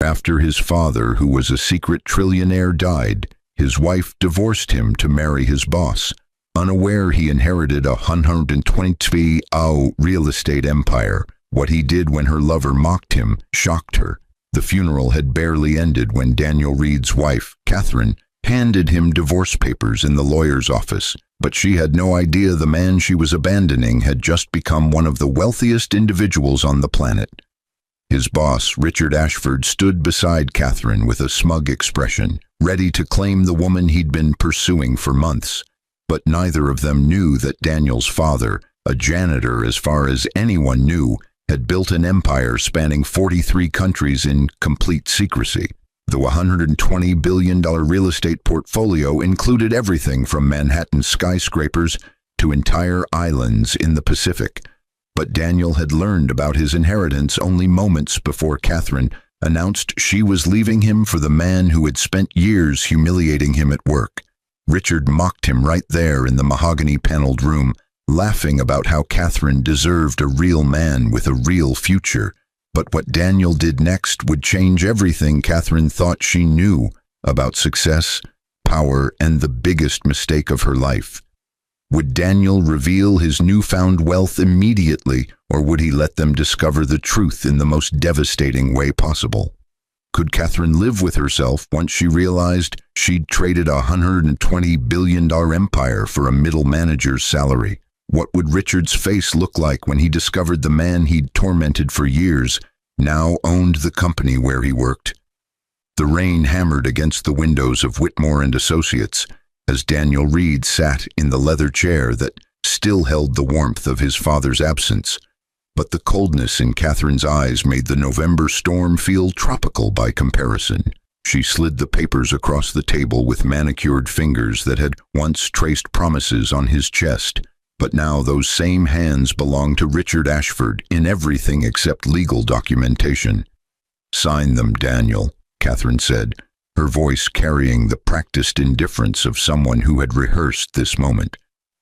After his father, who was a secret trillionaire, died, his wife divorced him to marry his boss, unaware he inherited a 120 real estate empire. What he did when her lover mocked him shocked her. The funeral had barely ended when Daniel Reed's wife, Catherine, handed him divorce papers in the lawyer's office, but she had no idea the man she was abandoning had just become one of the wealthiest individuals on the planet. His boss, Richard Ashford, stood beside Catherine with a smug expression, ready to claim the woman he'd been pursuing for months. But neither of them knew that Daniel's father, a janitor as far as anyone knew, had built an empire spanning 43 countries in complete secrecy. The $120 billion real estate portfolio included everything from Manhattan skyscrapers to entire islands in the Pacific. But Daniel had learned about his inheritance only moments before Catherine announced she was leaving him for the man who had spent years humiliating him at work. Richard mocked him right there in the mahogany-paneled room, laughing about how Catherine deserved a real man with a real future. But what Daniel did next would change everything Catherine thought she knew about success, power, and the biggest mistake of her life. Would Daniel reveal his newfound wealth immediately, or would he let them discover the truth in the most devastating way possible? Could Catherine live with herself once she realized she'd traded a $120 billion empire for a middle manager's salary? What would Richard's face look like when he discovered the man he'd tormented for years now owned the company where he worked? The rain hammered against the windows of Whitmore and Associates as Daniel Reed sat in the leather chair that still held the warmth of his father's absence. But the coldness in Catherine's eyes made the November storm feel tropical by comparison. She slid the papers across the table with manicured fingers that had once traced promises on his chest. But now those same hands belonged to Richard Ashford in everything except legal documentation. "Sign them, Daniel," Catherine said, her voice carrying the practiced indifference of someone who had rehearsed this moment.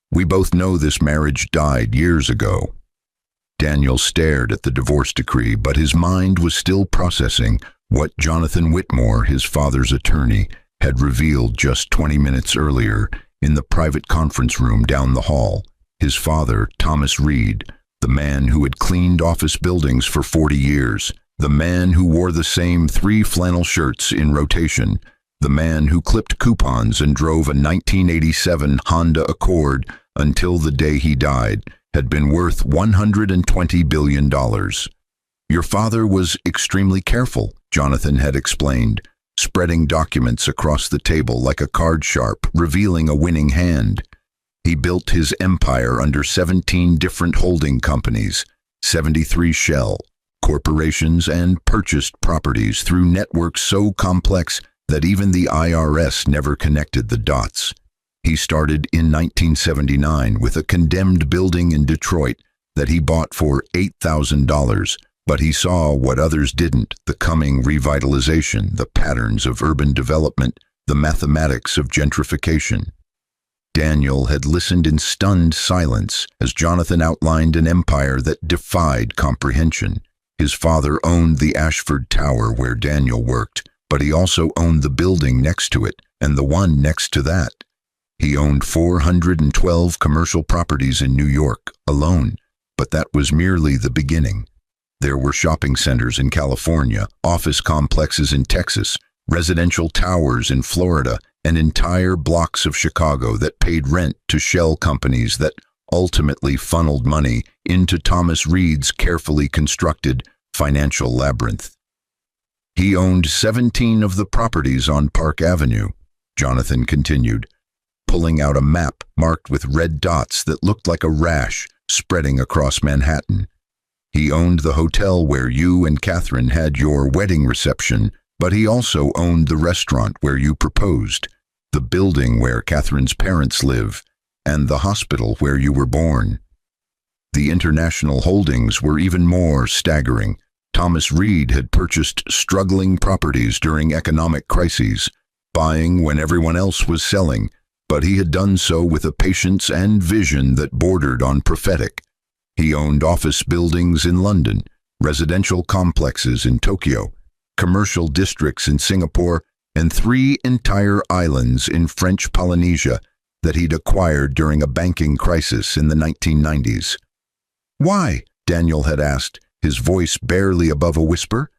"We both know this marriage died years ago." Daniel stared at the divorce decree, but his mind was still processing what Jonathan Whitmore, his father's attorney, had revealed just 20 minutes earlier in the private conference room down the hall. His father, Thomas Reed, the man who had cleaned office buildings for 40 years, the man who wore the same 3 flannel shirts in rotation, the man who clipped coupons and drove a 1987 Honda Accord until the day he died, had been worth $120 billion. "Your father was extremely careful," Jonathan had explained, spreading documents across the table like a card sharp, revealing a winning hand. "He built his empire under 17 different holding companies, 73 shell corporations, and purchased properties through networks so complex that even the IRS never connected the dots. He started in 1979 with a condemned building in Detroit that he bought for $8,000, but he saw what others didn't: the coming revitalization, the patterns of urban development, the mathematics of gentrification." Daniel had listened in stunned silence as Jonathan outlined an empire that defied comprehension. His father owned the Ashford Tower where Daniel worked, but he also owned the building next to it and the one next to that. He owned 412 commercial properties in New York alone, but that was merely the beginning. There were shopping centers in California, office complexes in Texas, residential towers in Florida, and entire blocks of Chicago that paid rent to shell companies that ultimately funneled money into Thomas Reed's carefully constructed financial labyrinth. He owned 17 of the properties on Park Avenue, Jonathan continued, pulling out a map marked with red dots that looked like a rash spreading across Manhattan. He owned the hotel where you and Catherine had your wedding reception, but he also owned the restaurant where you proposed, the building where Catherine's parents live, and the hospital where you were born. The international holdings were even more staggering. Thomas Reed had purchased struggling properties during economic crises, buying when everyone else was selling, but he had done so with a patience and vision that bordered on prophetic. He owned office buildings in London, residential complexes in Tokyo, commercial districts in Singapore, and 3 entire islands in French Polynesia that he'd acquired during a banking crisis in the 1990s. "Why?" Daniel had asked, his voice barely above a whisper.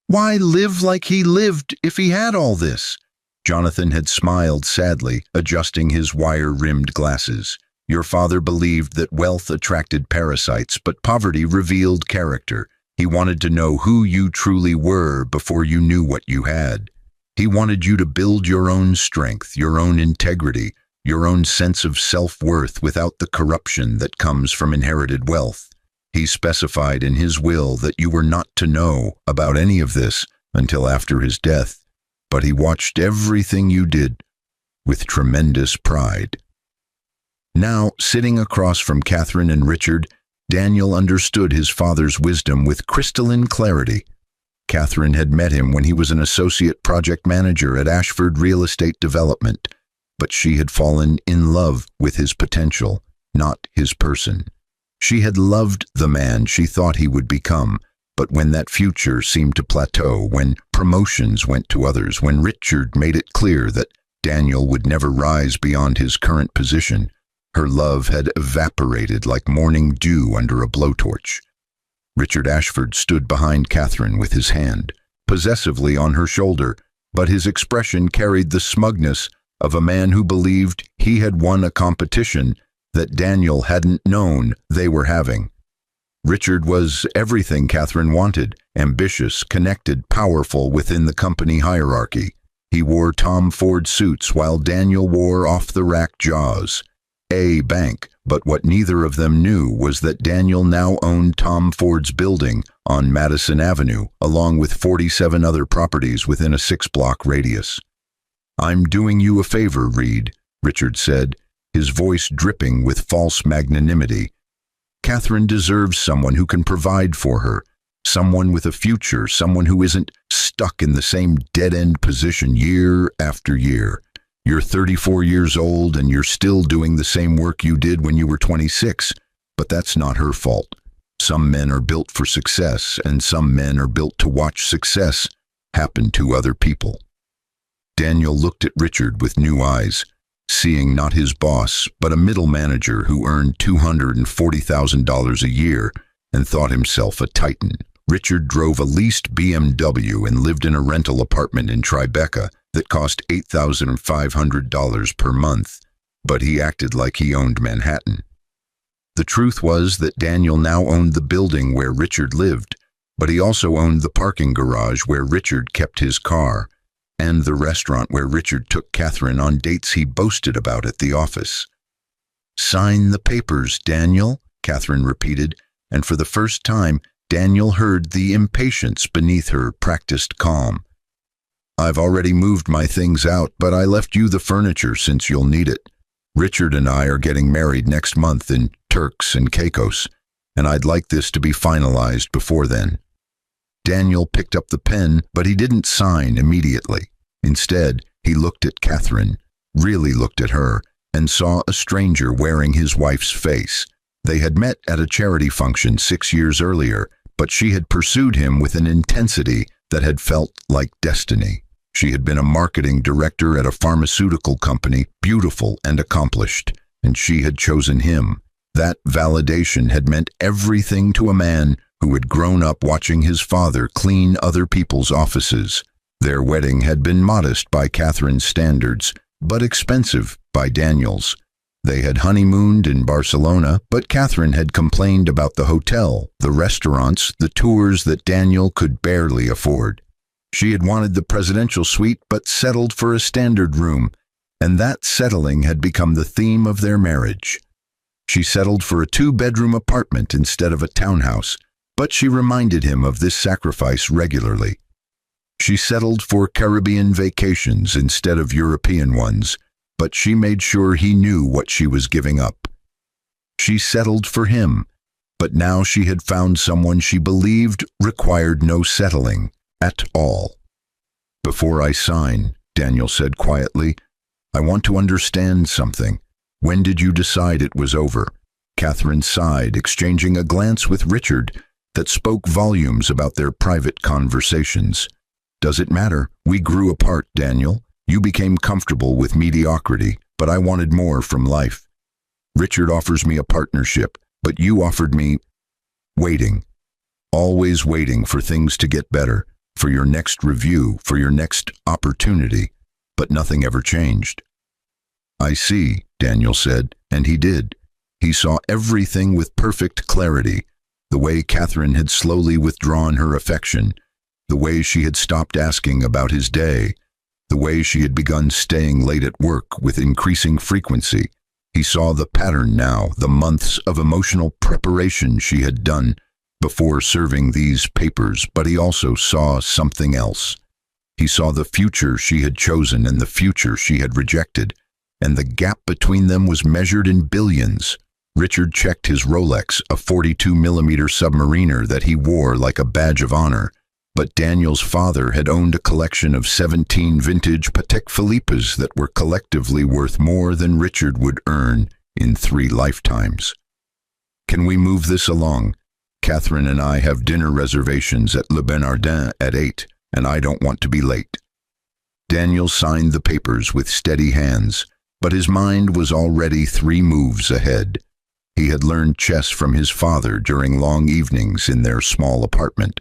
"Why live like he lived if he had all this?" Jonathan had smiled sadly, adjusting his wire-rimmed glasses. "Your father believed that wealth attracted parasites, but poverty revealed character. He wanted to know who you truly were before you knew what you had. He wanted you to build your own strength, your own integrity, your own sense of self-worth without the corruption that comes from inherited wealth. He specified in his will that you were not to know about any of this until after his death, but he watched everything you did with tremendous pride." Now, sitting across from Catherine and Richard, Daniel understood his father's wisdom with crystalline clarity. Catherine had met him when he was an associate project manager at Ashford Real Estate Development, but she had fallen in love with his potential, not his person. She had loved the man she thought he would become, but when that future seemed to plateau, when promotions went to others, when Richard made it clear that Daniel would never rise beyond his current position, her love had evaporated like morning dew under a blowtorch. Richard Ashford stood behind Catherine with his hand possessively on her shoulder, but his expression carried the smugness of a man who believed he had won a competition that Daniel hadn't known they were having. Richard was everything Catherine wanted: ambitious, connected, powerful within the company hierarchy. He wore Tom Ford suits while Daniel wore off-the-rack Jaws. A bank, but what neither of them knew was that Daniel now owned Tom Ford's building on Madison Avenue, along with 47 other properties within a 6-block radius. "I'm doing you a favor, Reed," Richard said, his voice dripping with false magnanimity. "Catherine deserves someone who can provide for her, someone with a future, someone who isn't stuck in the same dead-end position year after year. You're 34 years old and you're still doing the same work you did when you were 26, but that's not her fault. Some men are built for success, and some men are built to watch success happen to other people." Daniel looked at Richard with new eyes, seeing not his boss, but a middle manager who earned $240,000 a year and thought himself a titan. Richard drove a leased BMW and lived in a rental apartment in Tribeca that cost $8,500 per month, but he acted like he owned Manhattan. The truth was that Daniel now owned the building where Richard lived, but he also owned the parking garage where Richard kept his car, and the restaurant where Richard took Catherine on dates he boasted about at the office. "Sign the papers, Daniel," Catherine repeated, and for the first time, Daniel heard the impatience beneath her practiced calm. "I've already moved my things out, but I left you the furniture since you'll need it. Richard and I are getting married next month in Turks and Caicos, and I'd like this to be finalized before then." Daniel picked up the pen, but he didn't sign immediately. Instead, he looked at Catherine, really looked at her, and saw a stranger wearing his wife's face. They had met at a charity function 6 years earlier, but she had pursued him with an intensity that had felt like destiny. She had been a marketing director at a pharmaceutical company, beautiful and accomplished, and she had chosen him. That validation had meant everything to a man who had grown up watching his father clean other people's offices. Their wedding had been modest by Catherine's standards, but expensive by Daniel's. They had honeymooned in Barcelona, but Catherine had complained about the hotel, the restaurants, the tours that Daniel could barely afford. She had wanted the presidential suite, but settled for a standard room, and that settling had become the theme of their marriage. She settled for a 2-bedroom apartment instead of a townhouse, but she reminded him of this sacrifice regularly. She settled for Caribbean vacations instead of European ones, but she made sure he knew what she was giving up. She settled for him, but now she had found someone she believed required no settling at all. "Before I sign," Daniel said quietly, "I want to understand something. When did you decide it was over?" Catherine sighed, exchanging a glance with Richard that spoke volumes about their private conversations. Does it matter? We grew apart, Daniel. You became comfortable with mediocrity, but I wanted more from life. Richard offers me a partnership, but you offered me waiting. Always waiting for things to get better, for your next review, for your next opportunity, but nothing ever changed. I see, Daniel said, and he did. He saw everything with perfect clarity, the way Catherine had slowly withdrawn her affection, the way she had stopped asking about his day, the way she had begun staying late at work with increasing frequency. He saw the pattern now, the months of emotional preparation she had done before serving these papers, but he also saw something else. He saw the future she had chosen and the future she had rejected, and the gap between them was measured in billions. Richard checked his Rolex, a 42mm submariner that he wore like a badge of honor, but Daniel's father had owned a collection of 17 vintage Patek Philippe's that were collectively worth more than Richard would earn in 3 lifetimes. Can we move this along? Catherine and I have dinner reservations at Le Bernardin at 8, and I don't want to be late. Daniel signed the papers with steady hands, but his mind was already 3 moves ahead. He had learned chess from his father during long evenings in their small apartment,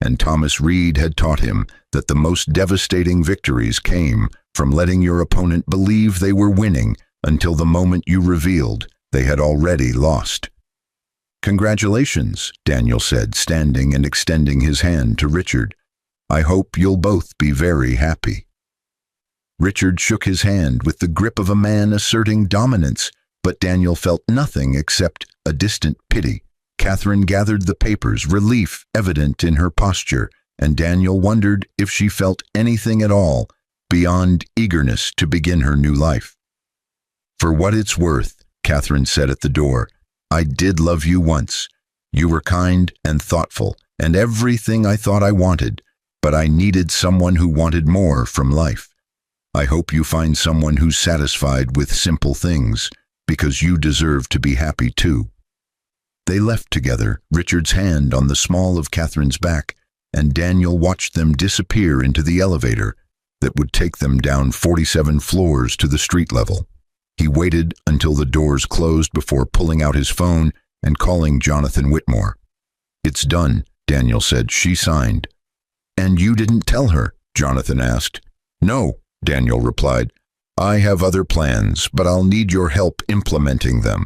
and Thomas Reed had taught him that the most devastating victories came from letting your opponent believe they were winning until the moment you revealed they had already lost. Congratulations, Daniel said, standing and extending his hand to Richard. I hope you'll both be very happy. Richard shook his hand with the grip of a man asserting dominance, but Daniel felt nothing except a distant pity. Catherine gathered the papers, relief evident in her posture, and Daniel wondered if she felt anything at all beyond eagerness to begin her new life. For what it's worth, Catherine said at the door, I did love you once. You were kind and thoughtful, and everything I thought I wanted, but I needed someone who wanted more from life. I hope you find someone who's satisfied with simple things, because you deserve to be happy too. They left together, Richard's hand on the small of Catherine's back, and Daniel watched them disappear into the elevator that would take them down 47 floors to the street level. He waited until the doors closed before pulling out his phone and calling Jonathan Whitmore. It's done, Daniel said. She signed. And you didn't tell her? Jonathan asked. No, Daniel replied. I have other plans, but I'll need your help implementing them.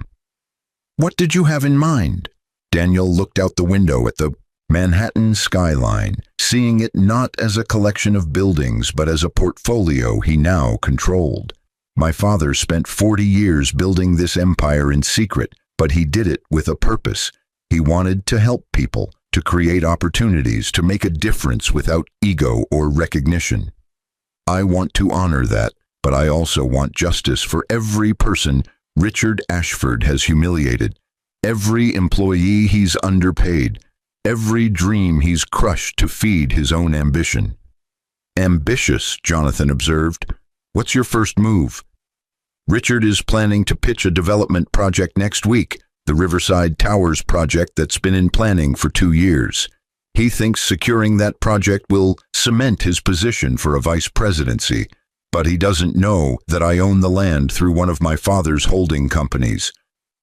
What did you have in mind? Daniel looked out the window at the Manhattan skyline, seeing it not as a collection of buildings, but as a portfolio he now controlled. My father spent 40 years building this empire in secret, but he did it with a purpose. He wanted to help people, to create opportunities, to make a difference without ego or recognition. I want to honor that, but I also want justice for every person Richard Ashford has humiliated, every employee he's underpaid, every dream he's crushed to feed his own ambition. Ambitious, Jonathan observed. What's your first move? Richard is planning to pitch a development project next week, the Riverside Towers project that's been in planning for 2 years. He thinks securing that project will cement his position for a vice presidency, but he doesn't know that I own the land through one of my father's holding companies.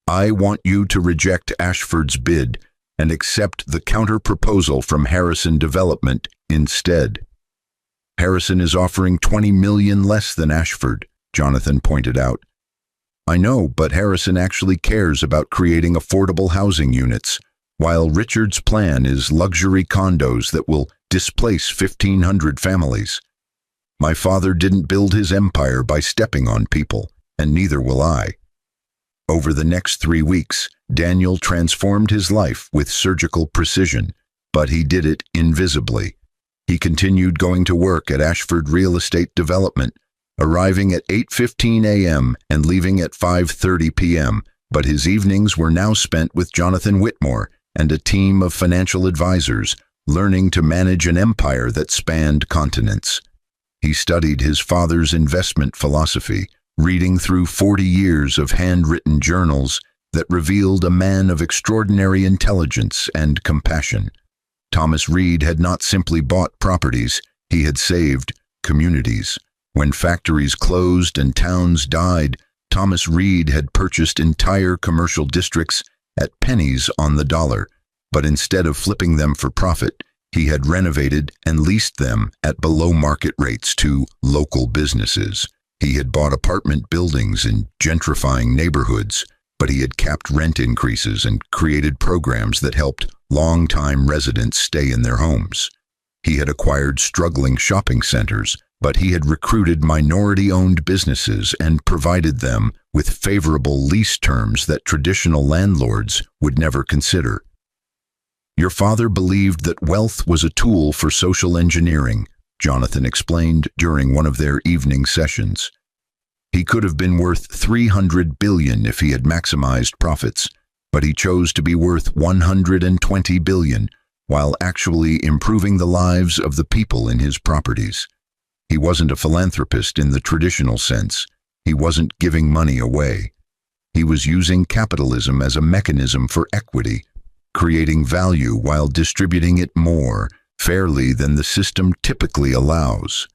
I want you to reject Ashford's bid and accept the counter-proposal from Harrison Development instead. Harrison is offering $20 million less than Ashford, Jonathan pointed out. I know, but Harrison actually cares about creating affordable housing units, while Richard's plan is luxury condos that will displace 1,500 families. My father didn't build his empire by stepping on people, and neither will I. Over the next 3 weeks, Daniel transformed his life with surgical precision, but he did it invisibly. He continued going to work at Ashford Real Estate Development, arriving at 8:15 a.m. and leaving at 5:30 p.m., but his evenings were now spent with Jonathan Whitmore and a team of financial advisors, learning to manage an empire that spanned continents. He studied his father's investment philosophy, reading through 40 years of handwritten journals that revealed a man of extraordinary intelligence and compassion. Thomas Reed had not simply bought properties, He had saved communities. When factories closed and towns died, Thomas Reed had purchased entire commercial districts at pennies on the dollar, but instead of flipping them for profit, he had renovated and leased them at below-market rates to local businesses. He had bought apartment buildings in gentrifying neighborhoods, but he had capped rent increases and created programs that helped long-time residents stay in their homes. He had acquired struggling shopping centers, but he had recruited minority-owned businesses and provided them with favorable lease terms that traditional landlords would never consider. Your father believed that wealth was a tool for social engineering, Jonathan explained during one of their evening sessions. He could have been worth $300 billion if he had maximized profits, but he chose to be worth $120 billion while actually improving the lives of the people in his properties. He wasn't a philanthropist in the traditional sense. He wasn't giving money away. He was using capitalism as a mechanism for equity, creating value while distributing it more fairly than the system typically allows.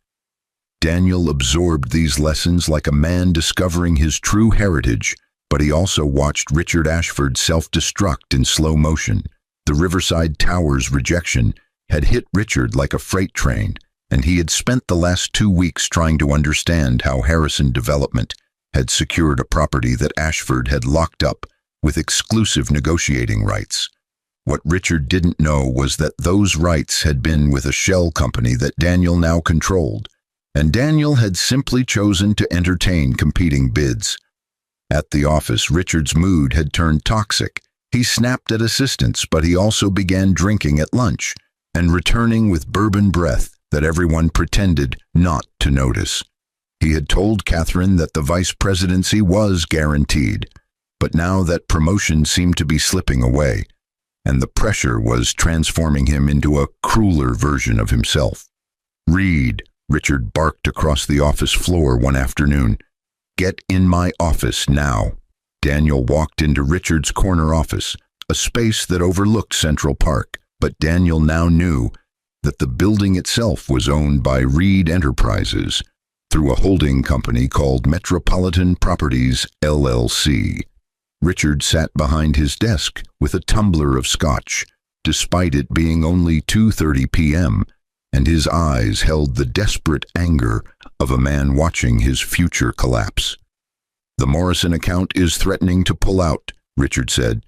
Daniel absorbed these lessons like a man discovering his true heritage, but he also watched Richard Ashford self-destruct in slow motion. The Riverside Tower's rejection had hit Richard like a freight train, and he had spent the last 2 weeks trying to understand how Harrison Development had secured a property that Ashford had locked up with exclusive negotiating rights. What Richard didn't know was that those rights had been with a shell company that Daniel now controlled, and Daniel had simply chosen to entertain competing bids. At the office, Richard's mood had turned toxic. He snapped at assistants, but he also began drinking at lunch and returning with bourbon breath that everyone pretended not to notice. He had told Catherine that the vice presidency was guaranteed, but now that promotion seemed to be slipping away, and the pressure was transforming him into a crueler version of himself. "Reed," Richard barked across the office floor one afternoon. "Get in my office now." Daniel walked into Richard's corner office, a space that overlooked Central Park, but Daniel now knew that the building itself was owned by Reed Enterprises through a holding company called Metropolitan Properties, LLC. Richard sat behind his desk with a tumbler of scotch, despite it being only 2:30 p.m., and his eyes held the desperate anger of a man watching his future collapse. "The Morrison account is threatening to pull out," Richard said.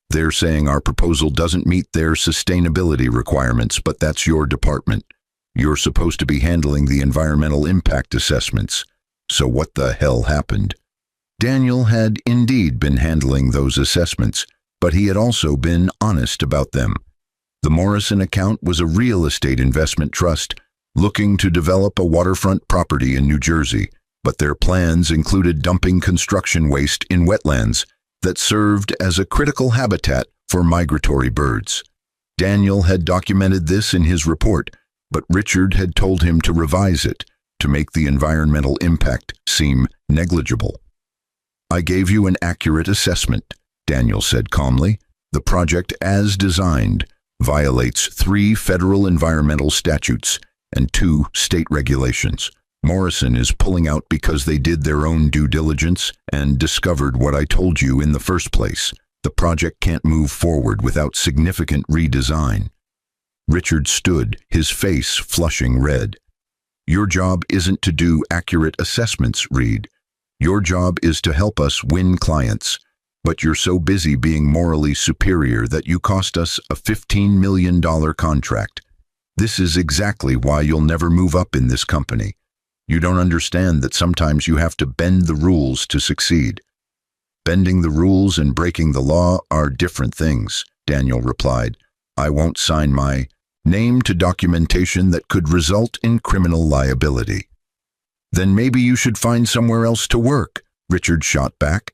"They're saying our proposal doesn't meet their sustainability requirements, but that's your department. You're supposed to be handling the environmental impact assessments. So what the hell happened?" Daniel had indeed been handling those assessments, but he had also been honest about them. The Morrison account was a real estate investment trust looking to develop a waterfront property in New Jersey, but their plans included dumping construction waste in wetlands that served as a critical habitat for migratory birds. Daniel had documented this in his report, but Richard had told him to revise it to make the environmental impact seem negligible. "I gave you an accurate assessment," Daniel said calmly. "The project as designed violates 3 federal environmental statutes and 2 state regulations. Morrison is pulling out because they did their own due diligence and discovered what I told you in the first place. The project can't move forward without significant redesign." Richard stood, his face flushing red. "Your job isn't to do accurate assessments, Reed. Your job is to help us win clients, but you're so busy being morally superior that you cost us a $15 million contract. This is exactly why you'll never move up in this company. You don't understand that sometimes you have to bend the rules to succeed." "Bending the rules and breaking the law are different things," Daniel replied. "I won't sign my name to documentation that could result in criminal liability." "Then maybe you should find somewhere else to work," Richard shot back.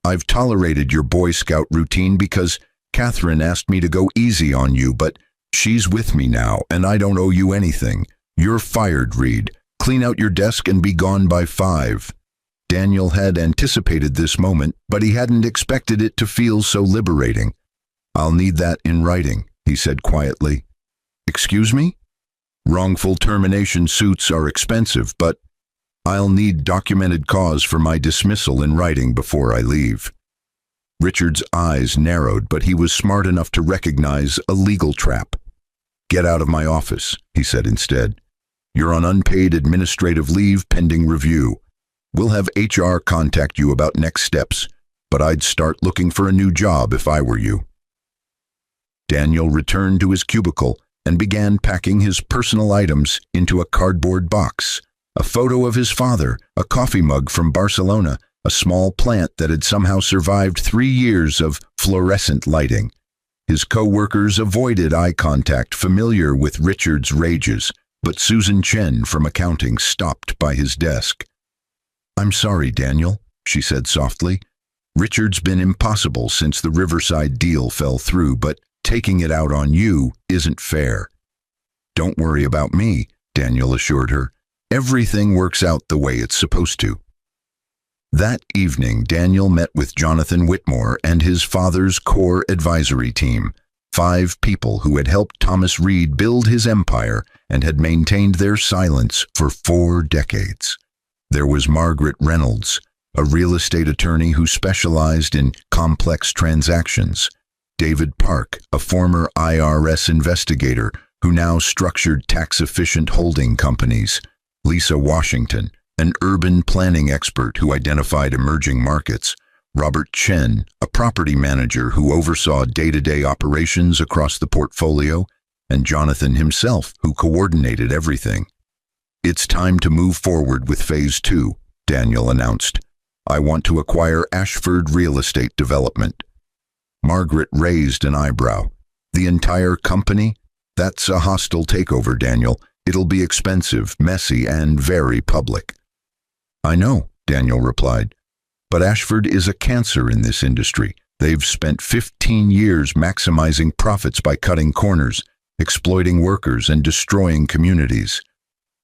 "I've tolerated your Boy Scout routine because Catherine asked me to go easy on you, but she's with me now, and I don't owe you anything. You're fired, Reed. Clean out your desk and be gone by 5. Daniel had anticipated this moment, but he hadn't expected it to feel so liberating. "I'll need that in writing," he said quietly. "Excuse me?" Wrongful termination suits are expensive, but I'll need documented cause for my dismissal in writing before I leave." Richard's eyes narrowed, but he was smart enough to recognize a legal trap. "Get out of my office," he said instead. "You're on unpaid administrative leave pending review. We'll have HR contact you about next steps, but I'd start looking for a new job if I were you." Daniel returned to his cubicle and began packing his personal items into a cardboard box. A photo of his father, a coffee mug from Barcelona, a small plant that had somehow survived 3 years of fluorescent lighting. His co-workers avoided eye contact, familiar with Richard's rages, but Susan Chen from accounting stopped by his desk. "I'm sorry, Daniel," she said softly. "Richard's been impossible since the Riverside deal fell through, but taking it out on you isn't fair." "Don't worry about me," Daniel assured her. "Everything works out the way it's supposed to." That evening, Daniel met with Jonathan Whitmore and his father's core advisory team, 5 people who had helped Thomas Reed build his empire and had maintained their silence for 4 decades. There was Margaret Reynolds, a real estate attorney who specialized in complex transactions; David Park, a former IRS investigator who now structured tax-efficient holding companies; Lisa Washington, an urban planning expert who identified emerging markets; Robert Chen, a property manager who oversaw day-to-day operations across the portfolio; and Jonathan himself, who coordinated everything. "It's time to move forward with Phase 2, Daniel announced. "I want to acquire Ashford Real Estate Development." Margaret raised an eyebrow. "The entire company? That's a hostile takeover, Daniel. It'll be expensive, messy, and very public." "I know," Daniel replied. "But Ashford is a cancer in this industry. They've spent 15 years maximizing profits by cutting corners, exploiting workers, and destroying communities.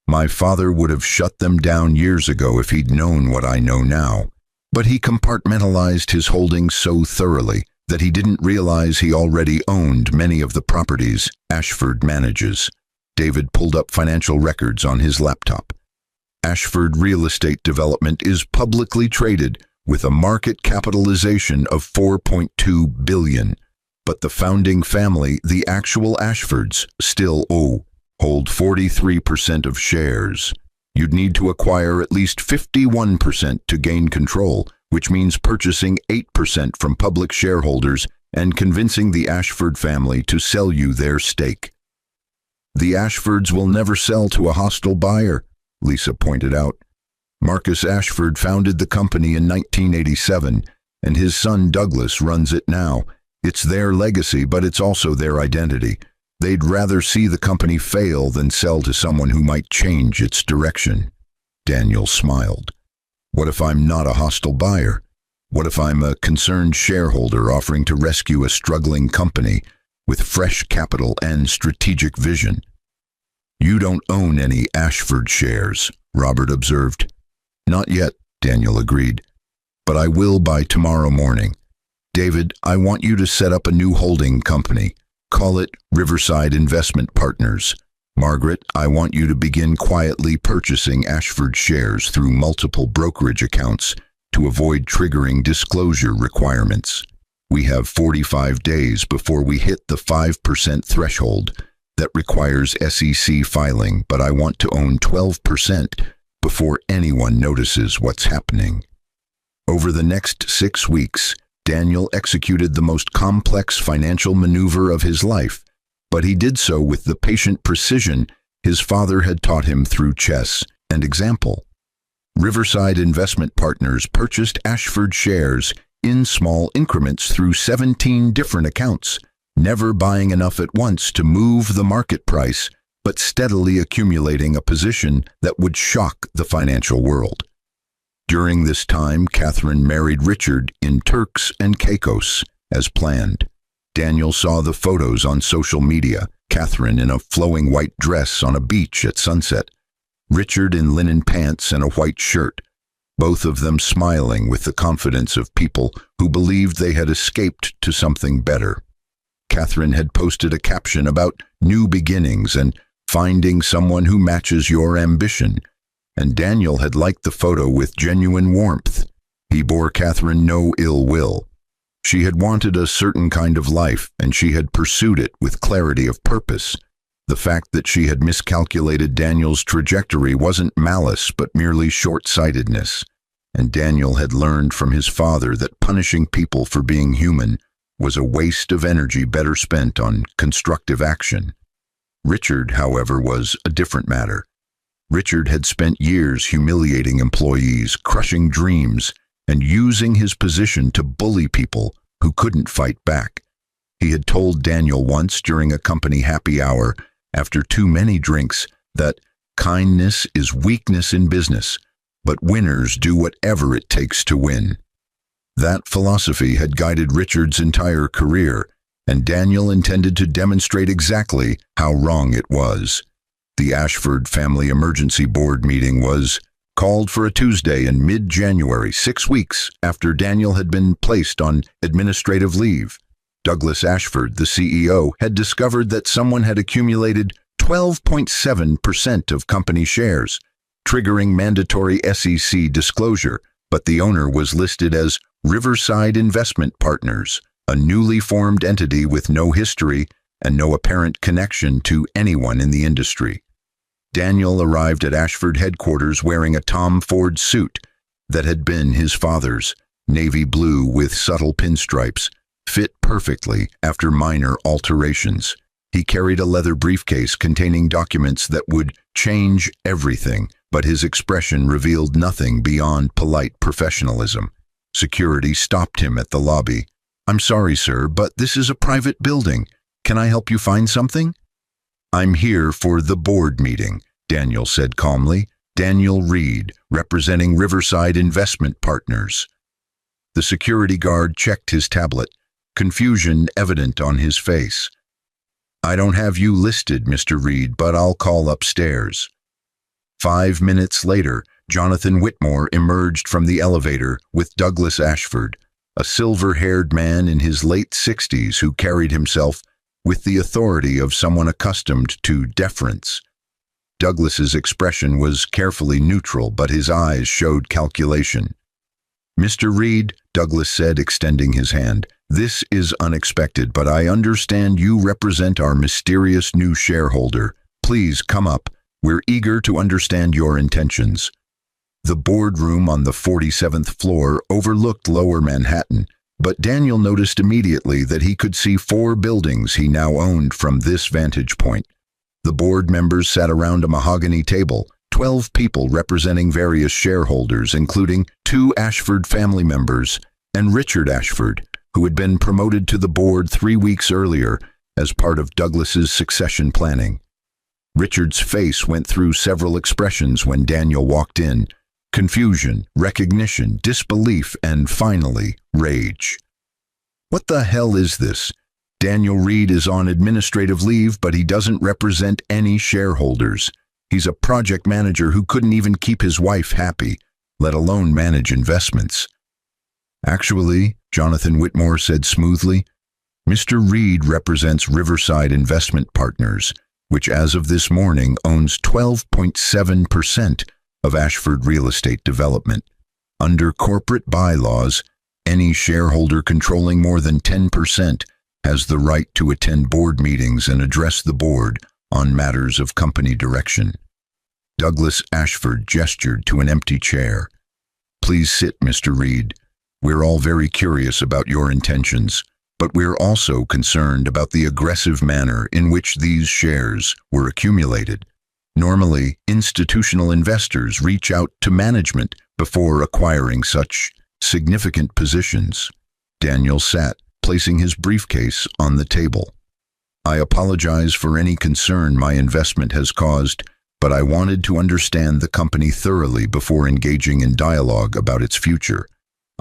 My father would have shut them down years ago if he'd known what I know now. But he compartmentalized his holdings so thoroughly that he didn't realize he already owned many of the properties Ashford manages." David pulled up financial records on his laptop. "Ashford Real Estate Development is publicly traded with a market capitalization of $4.2 billion. But the founding family, the actual Ashfords, still hold 43% of shares. You'd need to acquire at least 51% to gain control, which means purchasing 8% from public shareholders and convincing the Ashford family to sell you their stake." "The Ashfords will never sell to a hostile buyer," Lisa pointed out. "Marcus Ashford founded the company in 1987, and his son Douglas runs it now. It's their legacy, but it's also their identity. They'd rather see the company fail than sell to someone who might change its direction." Daniel smiled. "What if I'm not a hostile buyer? What if I'm a concerned shareholder offering to rescue a struggling company with fresh capital and strategic vision?" "You don't own any Ashford shares," Robert observed. "Not yet," Daniel agreed. "But I will by tomorrow morning. David, I want you to set up a new holding company. Call it Riverside Investment Partners. Margaret, I want you to begin quietly purchasing Ashford shares through multiple brokerage accounts to avoid triggering disclosure requirements. We have 45 days before we hit the 5% threshold that requires SEC filing, but I want to own 12% before anyone notices what's happening." Over the next 6 weeks, Daniel executed the most complex financial maneuver of his life, but he did so with the patient precision his father had taught him through chess and example. Riverside Investment Partners purchased Ashford shares in small increments through 17 different accounts, never buying enough at once to move the market price, but steadily accumulating a position that would shock the financial world. During this time, Catherine married Richard in Turks and Caicos, as planned. Daniel saw the photos on social media, Catherine in a flowing white dress on a beach at sunset, Richard in linen pants and a white shirt, both of them smiling with the confidence of people who believed they had escaped to something better. Catherine had posted a caption about new beginnings and finding someone who matches your ambition. And Daniel had liked the photo with genuine warmth. He bore Catherine no ill will. She had wanted a certain kind of life, and she had pursued it with clarity of purpose. The fact that she had miscalculated Daniel's trajectory wasn't malice, but merely short-sightedness. And Daniel had learned from his father that punishing people for being human was a waste of energy better spent on constructive action. Richard, however, was a different matter. Richard had spent years humiliating employees, crushing dreams, and using his position to bully people who couldn't fight back. He had told Daniel once during a company happy hour, after too many drinks, that kindness is weakness in business, but winners do whatever it takes to win. That philosophy had guided Richard's entire career, and Daniel intended to demonstrate exactly how wrong it was. The Ashford Family Emergency Board meeting was called for a Tuesday in mid-January, 6 weeks after Daniel had been placed on administrative leave. Douglas Ashford, the CEO, had discovered that someone had accumulated 12.7% of company shares, triggering mandatory SEC disclosure, but the owner was listed as Riverside Investment Partners, a newly formed entity with no history and no apparent connection to anyone in the industry. Daniel arrived at Ashford headquarters wearing a Tom Ford suit that had been his father's, navy blue with subtle pinstripes, fit perfectly after minor alterations. He carried a leather briefcase containing documents that would change everything, but his expression revealed nothing beyond polite professionalism. Security stopped him at the lobby. "I'm sorry, sir, but this is a private building. Can I help you find something?" "I'm here for the board meeting," Daniel said calmly. Daniel Reed, representing Riverside Investment Partners. The security guard checked his tablet, confusion evident on his face. "I don't have you listed, Mr. Reed, but I'll call upstairs." 5 minutes later, Jonathan Whitmore emerged from the elevator with Douglas Ashford, a silver-haired man in his late 60s who carried himself with the authority of someone accustomed to deference. Douglas's expression was carefully neutral, but his eyes showed calculation. "Mr. Reed," Douglas said, extending his hand, "this is unexpected, but I understand you represent our mysterious new shareholder. Please come up. We're eager to understand your intentions." The boardroom on the 47th floor overlooked Lower Manhattan, but Daniel noticed immediately that he could see 4 buildings he now owned from this vantage point. The board members sat around a mahogany table, 12 people representing various shareholders, including 2 Ashford family members and Richard Ashford, who had been promoted to the board 3 weeks earlier as part of Douglas's succession planning. Richard's face went through several expressions when Daniel walked in: confusion, recognition, disbelief, and finally, rage. "What the hell is this? Daniel Reed is on administrative leave, but he doesn't represent any shareholders. He's a project manager who couldn't even keep his wife happy, let alone manage investments." "Actually," Jonathan Whitmore said smoothly, "Mr. Reed represents Riverside Investment Partners, which as of this morning owns 12.7% of Ashford Real Estate Development. Under corporate bylaws, any shareholder controlling more than 10% has the right to attend board meetings and address the board on matters of company direction." Douglas Ashford gestured to an empty chair. "Please sit, Mr. Reed. We're all very curious about your intentions, but we're also concerned about the aggressive manner in which these shares were accumulated. Normally, institutional investors reach out to management before acquiring such significant positions." Daniel sat, placing his briefcase on the table. "I apologize for any concern my investment has caused, but I wanted to understand the company thoroughly before engaging in dialogue about its future.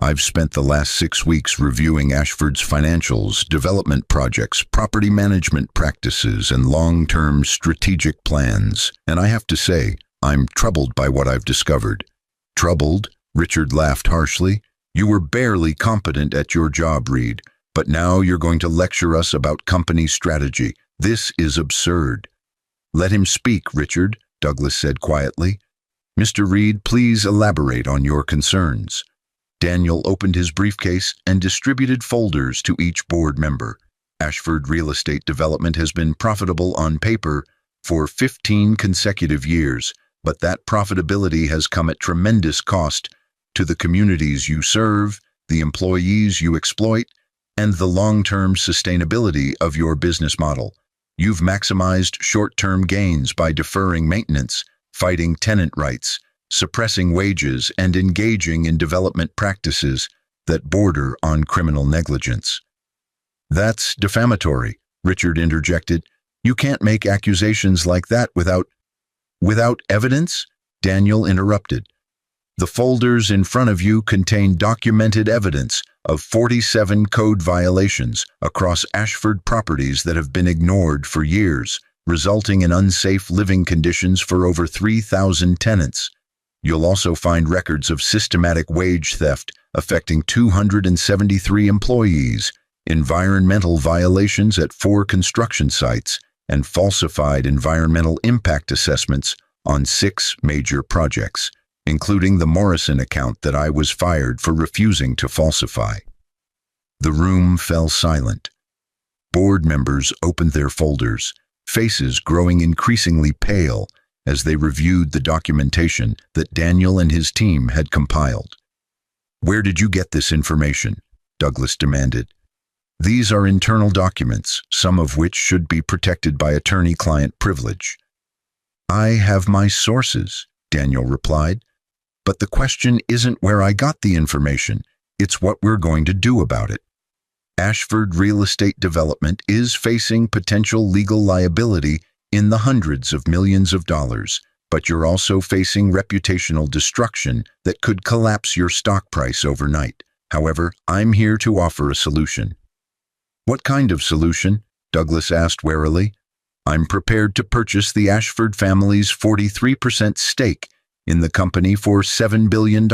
I've spent the last 6 weeks reviewing Ashford's financials, development projects, property management practices, and long-term strategic plans, and I have to say, I'm troubled by what I've discovered." "Troubled?" Richard laughed harshly. "You were barely competent at your job, Reed, but now you're going to lecture us about company strategy. This is absurd." Let him speak, Richard, Douglas said quietly. Mr. Reed, please elaborate on your concerns. Daniel opened his briefcase and distributed folders to each board member. Ashford Real Estate Development has been profitable on paper for 15 consecutive years, but that profitability has come at tremendous cost to the communities you serve, the employees you exploit, and the long-term sustainability of your business model. You've maximized short-term gains by deferring maintenance, fighting tenant rights, suppressing wages, and engaging in development practices that border on criminal negligence. That's defamatory, Richard interjected. You can't make accusations like that without evidence? Daniel interrupted. The folders in front of you contain documented evidence of 47 code violations across Ashford properties that have been ignored for years, resulting in unsafe living conditions for over 3,000 tenants. You'll also find records of systematic wage theft affecting 273 employees, environmental violations at 4 construction sites, and falsified environmental impact assessments on 6 major projects, including the Morrison account that I was fired for refusing to falsify. The room fell silent. Board members opened their folders, faces growing increasingly pale as they reviewed the documentation that Daniel and his team had compiled. Where did you get this information? Douglas demanded. These are internal documents, some of which should be protected by attorney-client privilege. I have my sources, Daniel replied. But the question isn't where I got the information, it's what we're going to do about it. Ashford Real Estate Development is facing potential legal liability in the hundreds of millions of dollars, but you're also facing reputational destruction that could collapse your stock price overnight. However, I'm here to offer a solution. What kind of solution? Douglas asked warily. I'm prepared to purchase the Ashford family's 43% stake in the company for $7 billion, a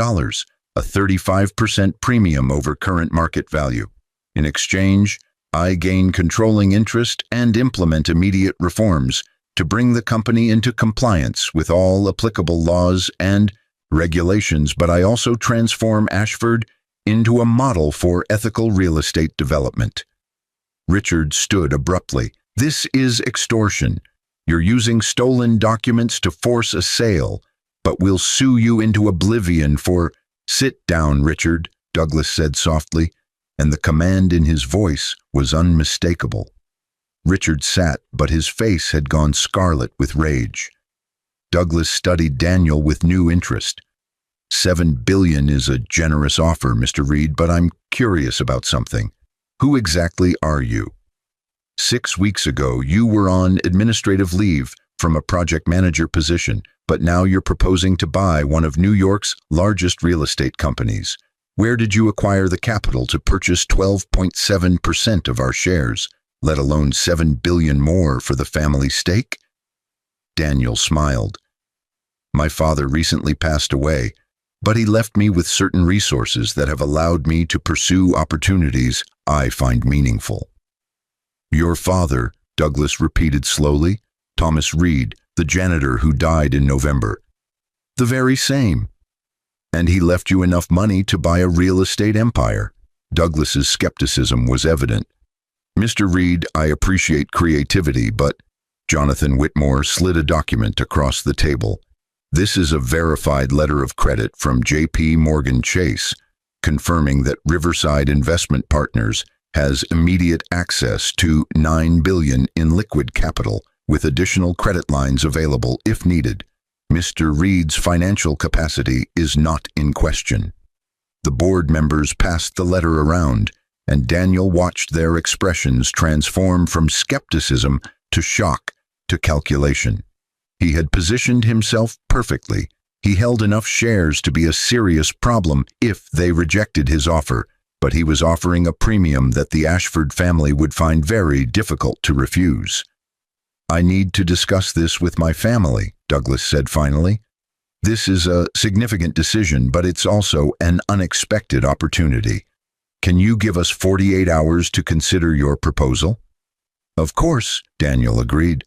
35% premium over current market value. In exchange, I gain controlling interest and implement immediate reforms to bring the company into compliance with all applicable laws and regulations, but I also transform Ashford into a model for ethical real estate development. Richard stood abruptly. This is extortion. You're using stolen documents to force a sale, but we'll sue you into oblivion for— Sit down, Richard, Douglas said softly, and the command in his voice was unmistakable. Richard sat, but his face had gone scarlet with rage. Douglas studied Daniel with new interest. $7 billion is a generous offer, Mr. Reed, but I'm curious about something. Who exactly are you? 6 weeks ago, you were on administrative leave from a project manager position, but now you're proposing to buy one of New York's largest real estate companies. Where did you acquire the capital to purchase 12.7% of our shares, let alone $7 billion more for the family stake? Daniel smiled. My father recently passed away, but he left me with certain resources that have allowed me to pursue opportunities I find meaningful. Your father, Douglas repeated slowly, Thomas Reed, the janitor who died in November. The very same. And he left you enough money to buy a real estate empire. Douglas's skepticism was evident. Mr. Reed, I appreciate creativity, but Jonathan Whitmore slid a document across the table. This is a verified letter of credit from J.P. Morgan Chase, confirming that Riverside Investment Partners has immediate access to $9 billion in liquid capital, with additional credit lines available if needed. Mr. Reed's financial capacity is not in question. The board members passed the letter around, and Daniel watched their expressions transform from skepticism to shock to calculation. He had positioned himself perfectly. He held enough shares to be a serious problem if they rejected his offer, but he was offering a premium that the Ashford family would find very difficult to refuse. I need to discuss this with my family, Douglas said finally. This is a significant decision, but it's also an unexpected opportunity. Can you give us 48 hours to consider your proposal? Of course, Daniel agreed.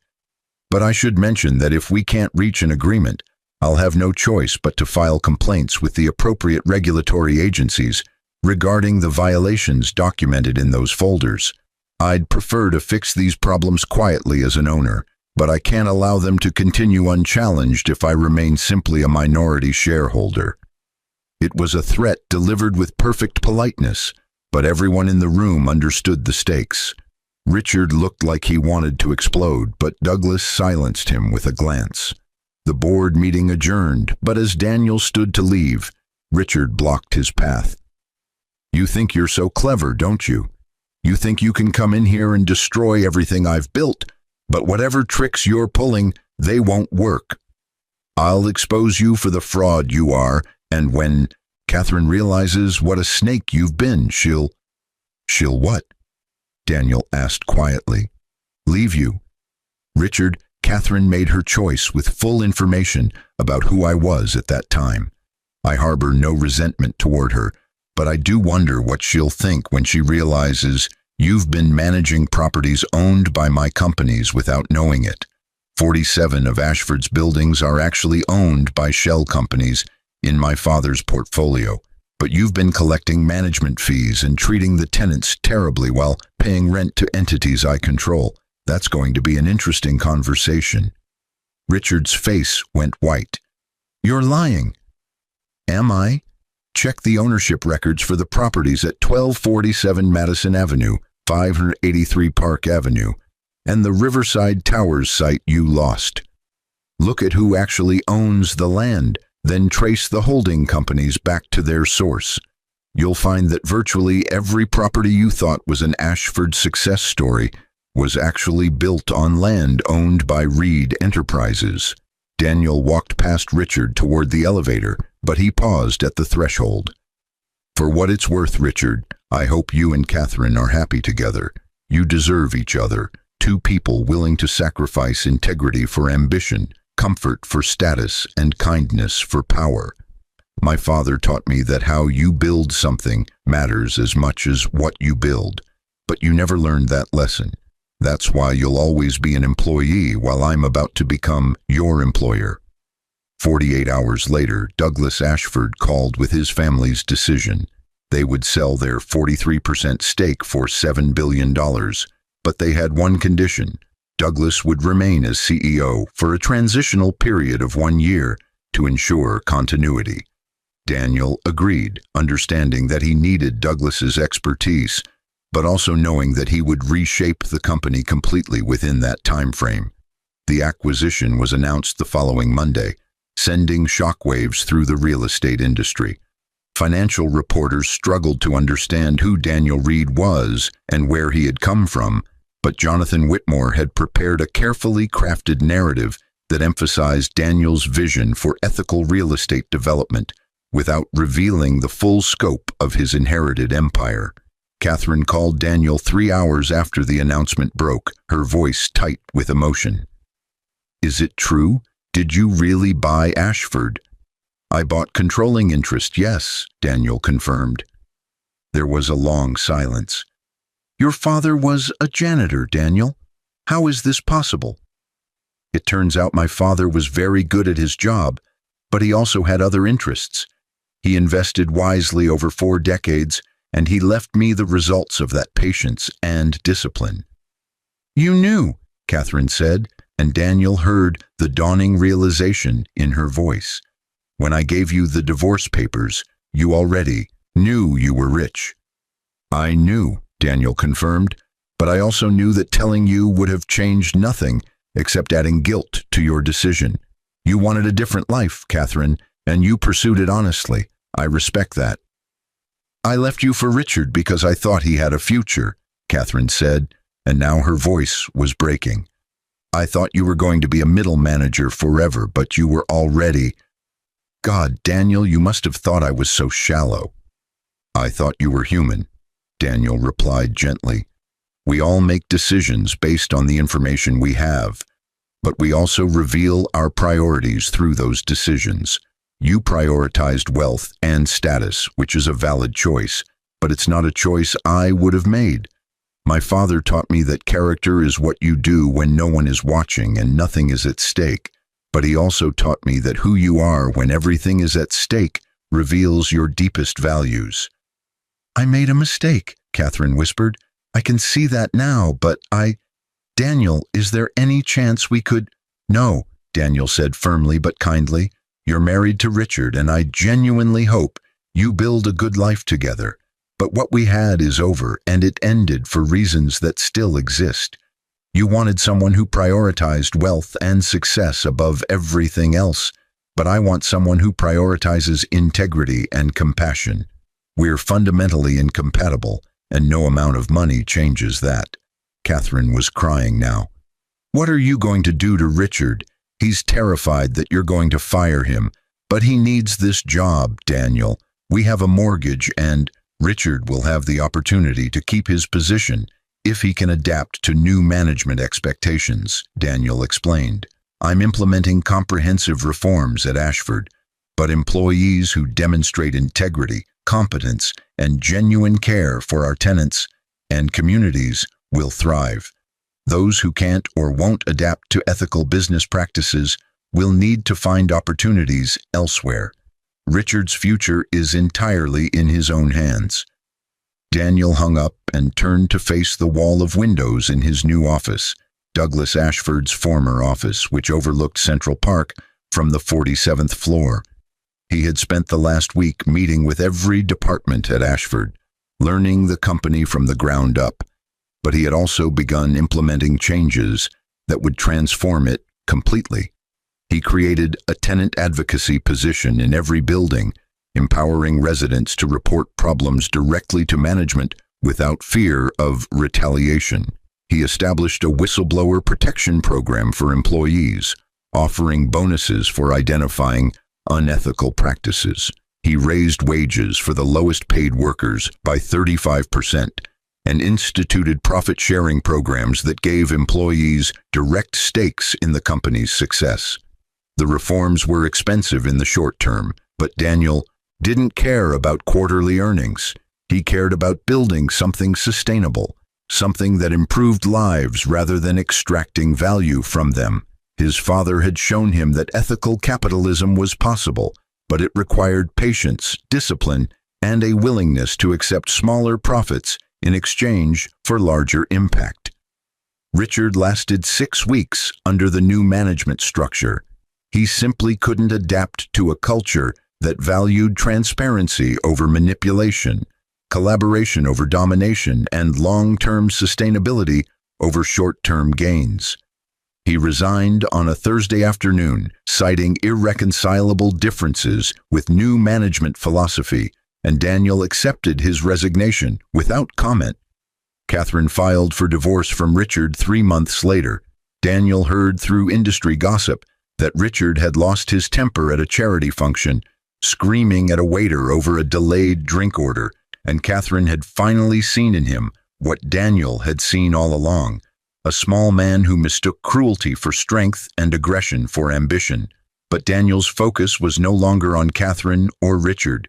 But I should mention that if we can't reach an agreement, I'll have no choice but to file complaints with the appropriate regulatory agencies regarding the violations documented in those folders. I'd prefer to fix these problems quietly as an owner, but I can't allow them to continue unchallenged if I remain simply a minority shareholder. It was a threat delivered with perfect politeness, but everyone in the room understood the stakes. Richard looked like he wanted to explode, but Douglas silenced him with a glance. The board meeting adjourned, but as Daniel stood to leave, Richard blocked his path. "You think you're so clever, don't you? You think you can come in here and destroy everything I've built, but whatever tricks you're pulling, they won't work. I'll expose you for the fraud you are, and when Catherine realizes what a snake you've been, she'll what?" Daniel asked quietly. "Leave you." "Richard, Catherine made her choice with full information about who I was at that time. I harbor no resentment toward her, but I do wonder what she'll think when she realizes you've been managing properties owned by my companies without knowing it. 47 of Ashford's buildings are actually owned by shell companies in my father's portfolio, but you've been collecting management fees and treating the tenants terribly while paying rent to entities I control. That's going to be an interesting conversation." Richard's face went white. "You're lying." "Am I? Check the ownership records for the properties at 1247 Madison Avenue, 583 Park Avenue, and the Riverside Towers site you lost. Look at who actually owns the land, then trace the holding companies back to their source. You'll find that virtually every property you thought was an Ashford success story was actually built on land owned by Reed Enterprises." Daniel walked past Richard toward the elevator, but he paused at the threshold. "For what it's worth, Richard, I hope you and Catherine are happy together. You deserve each other, two people willing to sacrifice integrity for ambition, comfort for status, and kindness for power. My father taught me that how you build something matters as much as what you build, but you never learned that lesson. That's why you'll always be an employee while I'm about to become your employer." 48 hours later, Douglas Ashford called with his family's decision. They would sell their 43% stake for $7 billion, but they had one condition. Douglas would remain as CEO for a transitional period of 1 year to ensure continuity. Daniel agreed, understanding that he needed Douglas's expertise, but also knowing that he would reshape the company completely within that time frame. The acquisition was announced the following Monday, sending shockwaves through the real estate industry. Financial reporters struggled to understand who Daniel Reed was and where he had come from, but Jonathan Whitmore had prepared a carefully crafted narrative that emphasized Daniel's vision for ethical real estate development without revealing the full scope of his inherited empire. Catherine called Daniel 3 hours after the announcement broke, her voice tight with emotion. "Is it true? Did you really buy Ashford?" "I bought controlling interest, yes," Daniel confirmed. There was a long silence. "Your father was a janitor, Daniel. How is this possible?" "It turns out my father was very good at his job, but he also had other interests. He invested wisely over 4 decades, and he left me the results of that patience and discipline." "You knew," Catherine said, and Daniel heard the dawning realization in her voice. "When I gave you the divorce papers, you already knew you were rich." "I knew," Daniel confirmed, "but I also knew that telling you would have changed nothing except adding guilt to your decision. You wanted a different life, Catherine, and you pursued it honestly. I respect that." "I left you for Richard because I thought he had a future," Catherine said, and now her voice was breaking. "I thought you were going to be a middle manager forever, but you were already... God, Daniel, you must have thought I was so shallow." "I thought you were human," Daniel replied gently. "We all make decisions based on the information we have, but we also reveal our priorities through those decisions. You prioritized wealth and status, which is a valid choice, but it's not a choice I would have made. My father taught me that character is what you do when no one is watching and nothing is at stake, but he also taught me that who you are when everything is at stake reveals your deepest values. I made a mistake, Catherine whispered. I can see that now, but Daniel, is there any chance we could— No, Daniel said firmly but kindly. You're married to Richard, and I genuinely hope you build a good life together. But what we had is over, and it ended for reasons that still exist. You wanted someone who prioritized wealth and success above everything else, but I want someone who prioritizes integrity and compassion. We're fundamentally incompatible, and no amount of money changes that. Catherine was crying now. What are you going to do to Richard? He's terrified that you're going to fire him, but he needs this job, Daniel. We have a mortgage, and Richard will have the opportunity to keep his position if he can adapt to new management expectations, Daniel explained. I'm implementing comprehensive reforms at Ashford, but employees who demonstrate integrity, competence, and genuine care for our tenants and communities will thrive. Those who can't or won't adapt to ethical business practices will need to find opportunities elsewhere. Richard's future is entirely in his own hands. Daniel hung up and turned to face the wall of windows in his new office, Douglas Ashford's former office, which overlooked Central Park from the 47th floor. He had spent the last week meeting with every department at Ashford, learning the company from the ground up, but he had also begun implementing changes that would transform it completely. He created a tenant advocacy position in every building, empowering residents to report problems directly to management without fear of retaliation. He established a whistleblower protection program for employees, offering bonuses for identifying unethical practices. He raised wages for the lowest paid workers by 35%, and instituted profit-sharing programs that gave employees direct stakes in the company's success. The reforms were expensive in the short term, but Daniel didn't care about quarterly earnings. He cared about building something sustainable, something that improved lives rather than extracting value from them. His father had shown him that ethical capitalism was possible, but it required patience, discipline, and a willingness to accept smaller profits in exchange for larger impact. Richard lasted 6 weeks under the new management structure. He simply couldn't adapt to a culture that valued transparency over manipulation, collaboration over domination, and long-term sustainability over short-term gains. He resigned on a Thursday afternoon, citing irreconcilable differences with new management philosophy, and Daniel accepted his resignation without comment. Catherine filed for divorce from Richard 3 months later. Daniel heard through industry gossip that Richard had lost his temper at a charity function, screaming at a waiter over a delayed drink order, and Catherine had finally seen in him what Daniel had seen all along, a small man who mistook cruelty for strength and aggression for ambition. But Daniel's focus was no longer on Catherine or Richard.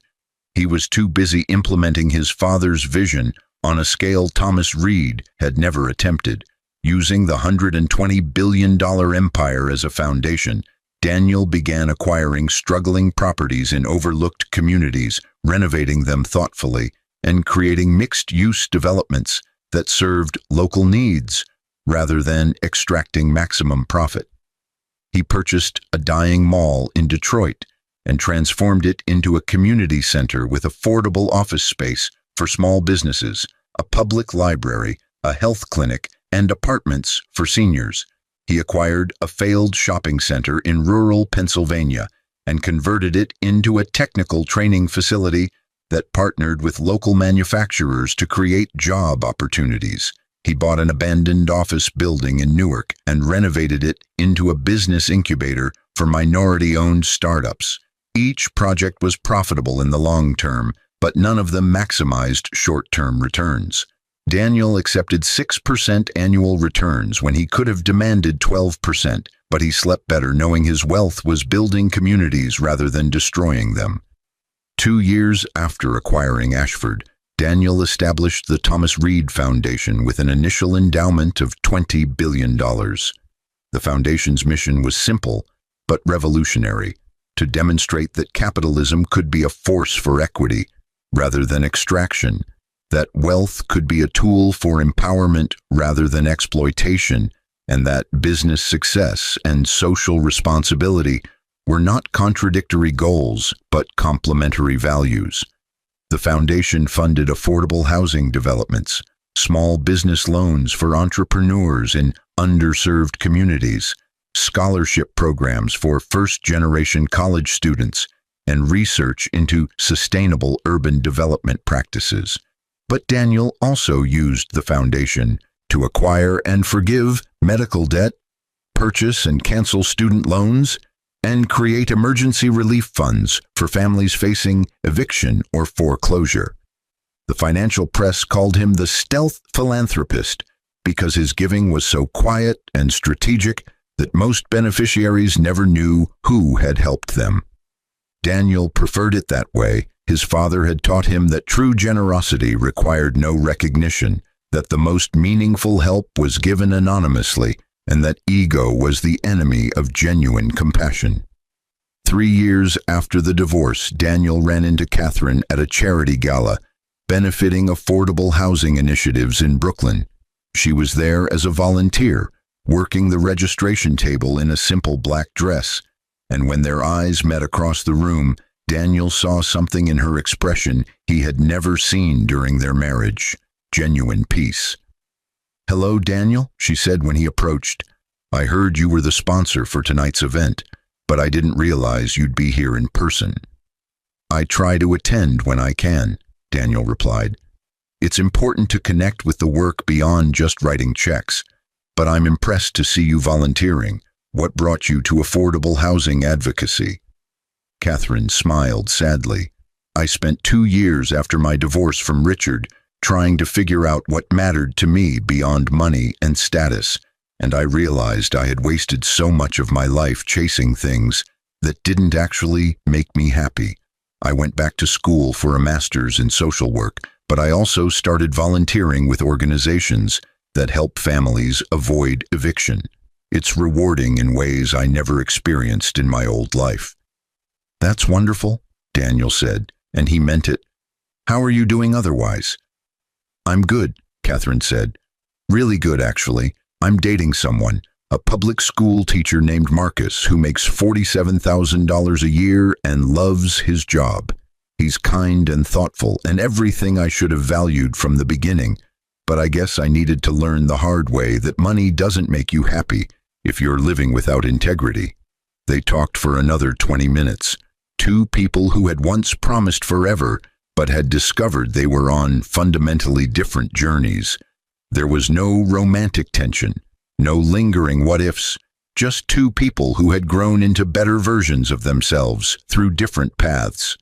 He was too busy implementing his father's vision on a scale Thomas Reed had never attempted. Using the $120 billion empire as a foundation, Daniel began acquiring struggling properties in overlooked communities, renovating them thoughtfully, and creating mixed-use developments that served local needs rather than extracting maximum profit. He purchased a dying mall in Detroit and transformed it into a community center with affordable office space for small businesses, a public library, a health clinic, and apartments for seniors. He acquired a failed shopping center in rural Pennsylvania and converted it into a technical training facility that partnered with local manufacturers to create job opportunities. He bought an abandoned office building in Newark and renovated it into a business incubator for minority-owned startups. Each project was profitable in the long term, but none of them maximized short-term returns. Daniel accepted 6% annual returns when he could have demanded 12%, but he slept better knowing his wealth was building communities rather than destroying them. 2 years after acquiring Ashford, Daniel established the Thomas Reed Foundation with an initial endowment of $20 billion. The foundation's mission was simple, but revolutionary, to demonstrate that capitalism could be a force for equity rather than extraction, that wealth could be a tool for empowerment rather than exploitation, and that business success and social responsibility were not contradictory goals but complementary values. The foundation funded affordable housing developments, small business loans for entrepreneurs in underserved communities, scholarship programs for first-generation college students, and research into sustainable urban development practices. But Daniel also used the foundation to acquire and forgive medical debt, purchase and cancel student loans, and create emergency relief funds for families facing eviction or foreclosure. The financial press called him the stealth philanthropist because his giving was so quiet and strategic that most beneficiaries never knew who had helped them. Daniel preferred it that way. His father had taught him that true generosity required no recognition, that the most meaningful help was given anonymously, and that ego was the enemy of genuine compassion. 3 years after the divorce, Daniel ran into Catherine at a charity gala, benefiting affordable housing initiatives in Brooklyn. She was there as a volunteer, working the registration table in a simple black dress, and when their eyes met across the room, Daniel saw something in her expression he had never seen during their marriage: genuine peace. "Hello, Daniel," she said when he approached. "I heard you were the sponsor for tonight's event, but I didn't realize you'd be here in person." "I try to attend when I can," Daniel replied. "It's important to connect with the work beyond just writing checks, but I'm impressed to see you volunteering. What brought you to affordable housing advocacy?" Catherine smiled sadly. "I spent 2 years after my divorce from Richard trying to figure out what mattered to me beyond money and status, and I realized I had wasted so much of my life chasing things that didn't actually make me happy. I went back to school for a master's in social work, but I also started volunteering with organizations that help families avoid eviction. It's rewarding in ways I never experienced in my old life." "That's wonderful," Daniel said, and he meant it. "How are you doing otherwise?" "I'm good," Catherine said. "Really good, actually. I'm dating someone, a public school teacher named Marcus, who makes $47,000 a year and loves his job. He's kind and thoughtful and everything I should have valued from the beginning, but I guess I needed to learn the hard way that money doesn't make you happy if you're living without integrity." They talked for another 20 minutes. Two people who had once promised forever but had discovered they were on fundamentally different journeys. There was no romantic tension, no lingering what-ifs, just two people who had grown into better versions of themselves through different paths.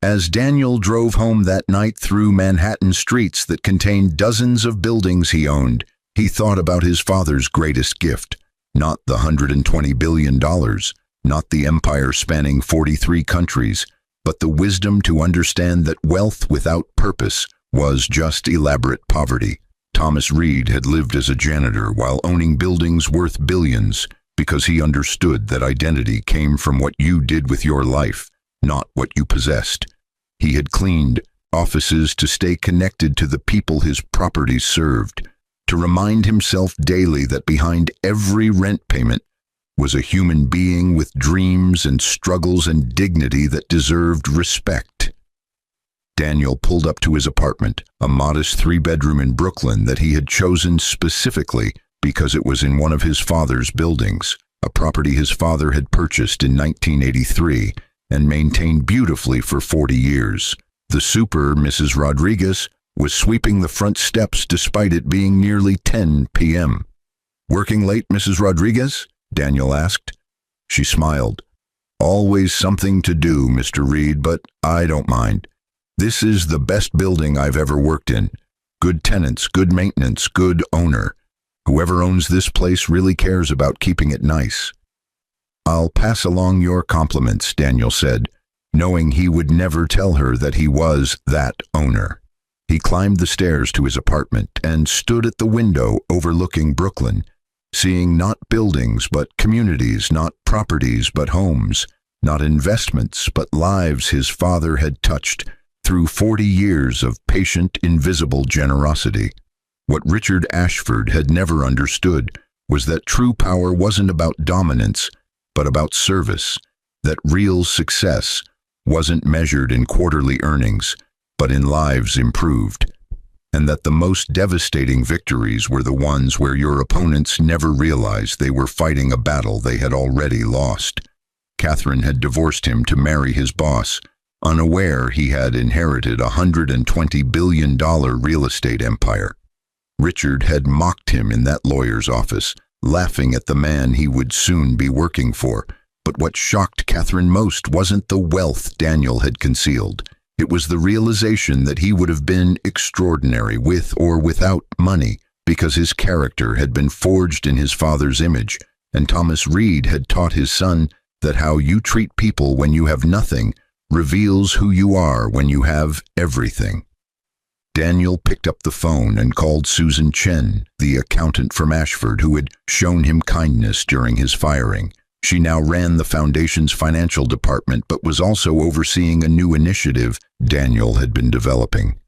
As Daniel drove home that night through Manhattan streets that contained dozens of buildings he owned, he thought about his father's greatest gift, not the $120 billion, not the empire spanning 43 countries, but the wisdom to understand that wealth without purpose was just elaborate poverty. Thomas Reed had lived as a janitor while owning buildings worth billions because he understood that identity came from what you did with your life, not what you possessed. He had cleaned offices to stay connected to the people his properties served, to remind himself daily that behind every rent payment was a human being with dreams and struggles and dignity that deserved respect. Daniel pulled up to his apartment, a modest 3-bedroom in Brooklyn that he had chosen specifically because it was in one of his father's buildings, a property his father had purchased in 1983 and maintained beautifully for 40 years. The super Mrs. Rodriguez was sweeping the front steps despite it being nearly 10 p.m. "Working late, Mrs. Rodriguez?" Daniel asked. She smiled. "Always something to do, Mr. Reed, but I don't mind. This is the best building I've ever worked in. Good tenants, good maintenance, good owner. Whoever owns this place really cares about keeping it nice." "I'll pass along your compliments," Daniel said, knowing he would never tell her that he was that owner. He climbed the stairs to his apartment and stood at the window overlooking Brooklyn, seeing not buildings but communities, not properties but homes, not investments but lives his father had touched through 40 years of patient, invisible generosity. What Richard Ashford had never understood was that true power wasn't about dominance, but about service, that real success wasn't measured in quarterly earnings, but in lives improved, and that the most devastating victories were the ones where your opponents never realized they were fighting a battle they had already lost. Catherine had divorced him to marry his boss, unaware he had inherited a $120 billion real estate empire. Richard had mocked him in that lawyer's office, laughing at the man he would soon be working for. But what shocked Catherine most wasn't the wealth Daniel had concealed. It was the realization that he would have been extraordinary with or without money, because his character had been forged in his father's image, and Thomas Reed had taught his son that how you treat people when you have nothing reveals who you are when you have everything. Daniel picked up the phone and called Susan Chen, the accountant from Ashford who had shown him kindness during his firing. She now ran the foundation's financial department but was also overseeing a new initiative Daniel had been developing.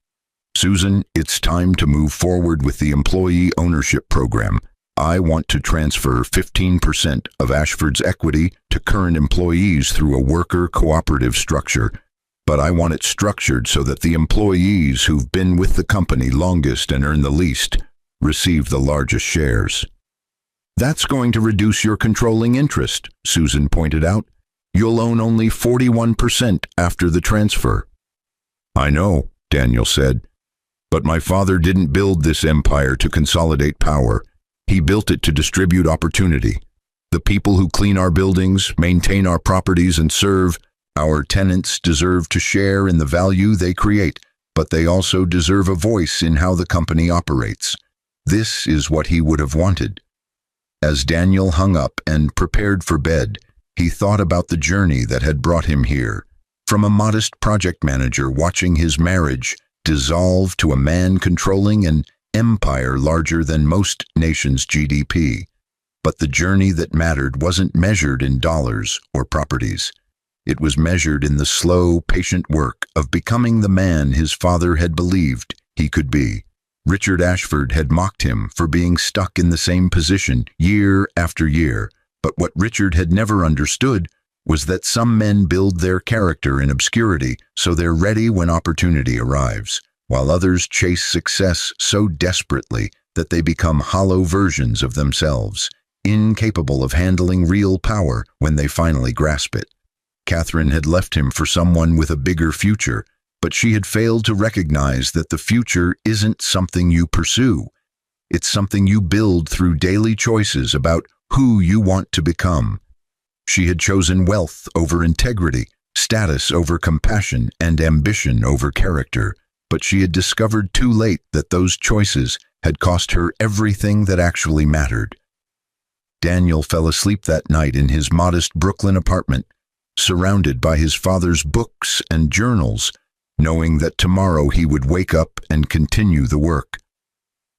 "Susan, it's time to move forward with the employee ownership program. I want to transfer 15% of Ashford's equity to current employees through a worker cooperative structure, but I want it structured so that the employees who've been with the company longest and earn the least receive the largest shares." "That's going to reduce your controlling interest," Susan pointed out. "You'll own only 41% after the transfer." "I know," Daniel said, "but my father didn't build this empire to consolidate power. He built it to distribute opportunity. The people who clean our buildings, maintain our properties, and serve our tenants deserve to share in the value they create, but they also deserve a voice in how the company operates." This is what he would have wanted. As Daniel hung up and prepared for bed, he thought about the journey that had brought him here, from a modest project manager watching his marriage dissolve to a man controlling an empire larger than most nations' GDP. But the journey that mattered wasn't measured in dollars or properties. It was measured in the slow, patient work of becoming the man his father had believed he could be. Richard Ashford had mocked him for being stuck in the same position year after year, but what Richard had never understood was that some men build their character in obscurity so they're ready when opportunity arrives, while others chase success so desperately that they become hollow versions of themselves, incapable of handling real power when they finally grasp it. Catherine had left him for someone with a bigger future, but she had failed to recognize that the future isn't something you pursue. It's something you build through daily choices about who you want to become. She had chosen wealth over integrity, status over compassion, and ambition over character, but she had discovered too late that those choices had cost her everything that actually mattered. Daniel fell asleep that night in his modest Brooklyn apartment, surrounded by his father's books and journals, knowing that tomorrow he would wake up and continue the work.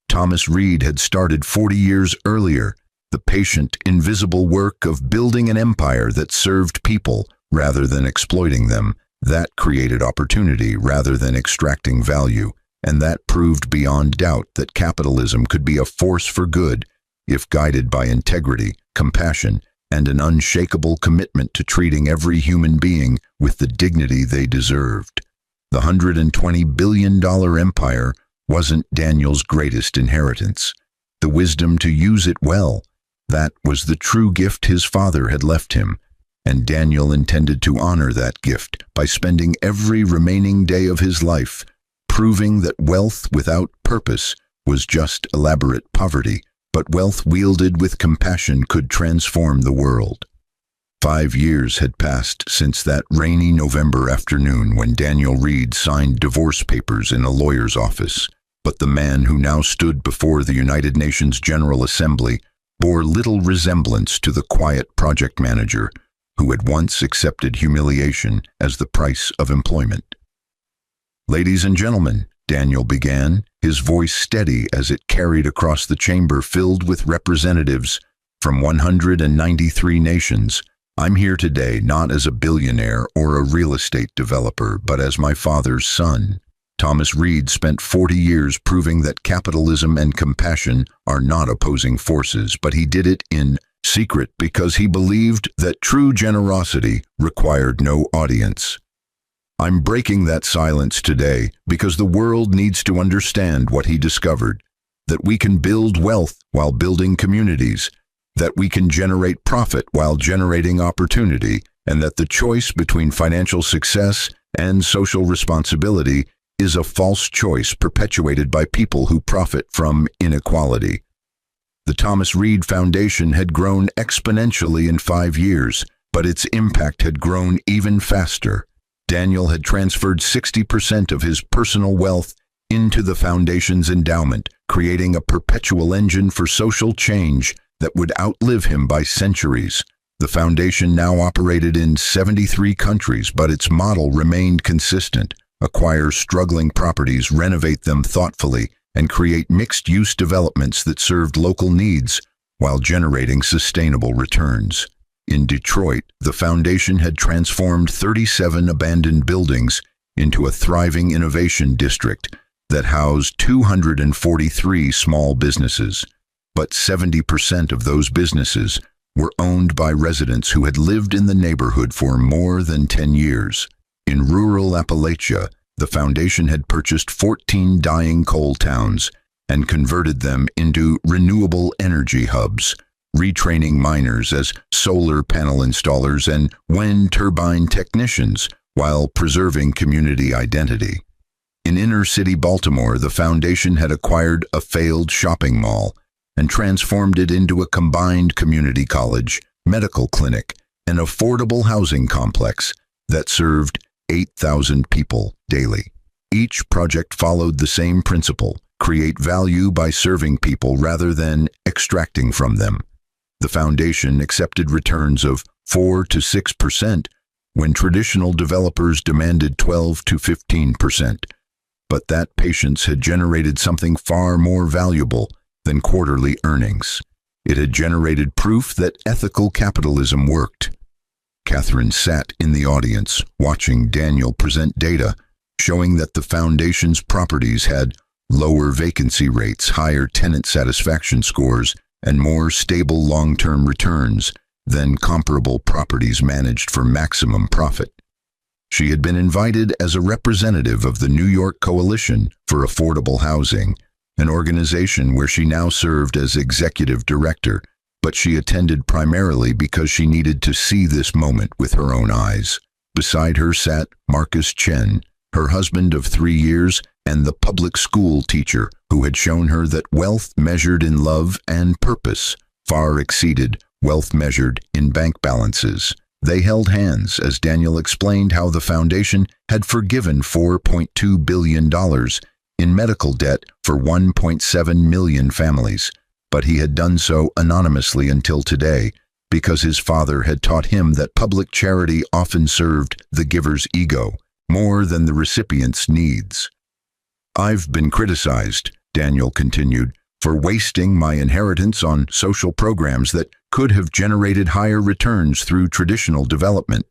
Thomas Reed had started 40 years earlier, the patient, invisible work of building an empire that served people rather than exploiting them. That created opportunity rather than extracting value, and that proved beyond doubt that capitalism could be a force for good if guided by integrity, compassion, and an unshakable commitment to treating every human being with the dignity they deserved. The $120 billion empire wasn't Daniel's greatest inheritance. The wisdom to use it well, that was the true gift his father had left him, and Daniel intended to honor that gift by spending every remaining day of his life proving that wealth without purpose was just elaborate poverty, but wealth wielded with compassion could transform the world. 5 years had passed since that rainy November afternoon when Daniel Reed signed divorce papers in a lawyer's office, but the man who now stood before the United Nations General Assembly bore little resemblance to the quiet project manager who had once accepted humiliation as the price of employment. "Ladies and gentlemen," Daniel began, his voice steady as it carried across the chamber filled with representatives from 193 nations. I'm here today not as a billionaire or a real estate developer, but as my father's son. Thomas Reed spent 40 years proving that capitalism and compassion are not opposing forces, but he did it in secret because he believed that true generosity required no audience. I'm breaking that silence today because the world needs to understand what he discovered, that we can build wealth while building communities, that we can generate profit while generating opportunity, and that the choice between financial success and social responsibility is a false choice perpetuated by people who profit from inequality. The Thomas Reed Foundation had grown exponentially in 5 years, but its impact had grown even faster. Daniel had transferred 60% of his personal wealth into the foundation's endowment, creating a perpetual engine for social change that would outlive him by centuries. The foundation now operated in 73 countries, but its model remained consistent: acquire struggling properties, renovate them thoughtfully, and create mixed-use developments that served local needs while generating sustainable returns. In Detroit, the foundation had transformed 37 abandoned buildings into a thriving innovation district that housed 243 small businesses. But 70% of those businesses were owned by residents who had lived in the neighborhood for more than 10 years. In rural Appalachia, the foundation had purchased 14 dying coal towns and converted them into renewable energy hubs, retraining miners as solar panel installers and wind turbine technicians while preserving community identity. In inner-city Baltimore, the foundation had acquired a failed shopping mall and transformed it into a combined community college, medical clinic, and affordable housing complex that served 8,000 people daily. Each project followed the same principle: create value by serving people rather than extracting from them. The foundation accepted returns of 4 to 6% when traditional developers demanded 12 to 15%. But that patience had generated something far more valuable than quarterly earnings. It had generated proof that ethical capitalism worked. Catherine sat in the audience, watching Daniel present data showing that the foundation's properties had lower vacancy rates, higher tenant satisfaction scores, and more stable long-term returns than comparable properties managed for maximum profit. She had been invited as a representative of the New York Coalition for Affordable Housing, an organization where she now served as executive director, but she attended primarily because she needed to see this moment with her own eyes. Beside her sat Marcus Chen, her husband of 3 years and the public school teacher who had shown her that wealth measured in love and purpose far exceeded wealth measured in bank balances. They held hands as Daniel explained how the foundation had forgiven $4.2 billion in medical debt for 1.7 million families, but he had done so anonymously until today because his father had taught him that public charity often served the giver's ego more than the recipient's needs. I've been criticized, Daniel continued, for wasting my inheritance on social programs that could have generated higher returns through traditional development.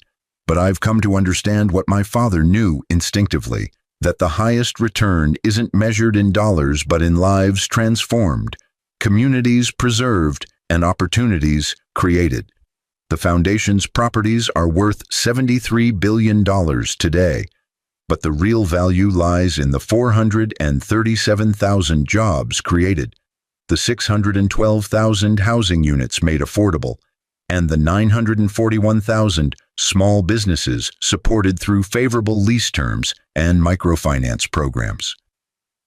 But I've come to understand what my father knew instinctively, that the highest return isn't measured in dollars but in lives transformed, communities preserved, and opportunities created. The foundation's properties are worth $73 billion today, but the real value lies in the 437,000 jobs created, the 612,000 housing units made affordable, and the 941,000 small businesses supported through favorable lease terms and microfinance programs.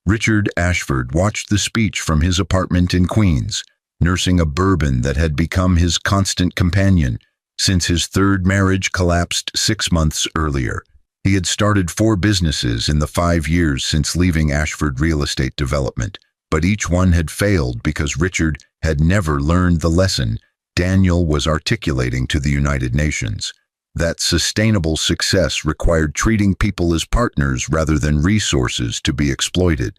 Richard Ashford watched the speech from his apartment in Queens, nursing a bourbon that had become his constant companion since his third marriage collapsed 6 months earlier. He had started 4 businesses in the 5 years since leaving Ashford Real Estate Development, but each one had failed because Richard had never learned the lesson Daniel was articulating to the United Nations. that sustainable success required treating people as partners rather than resources to be exploited.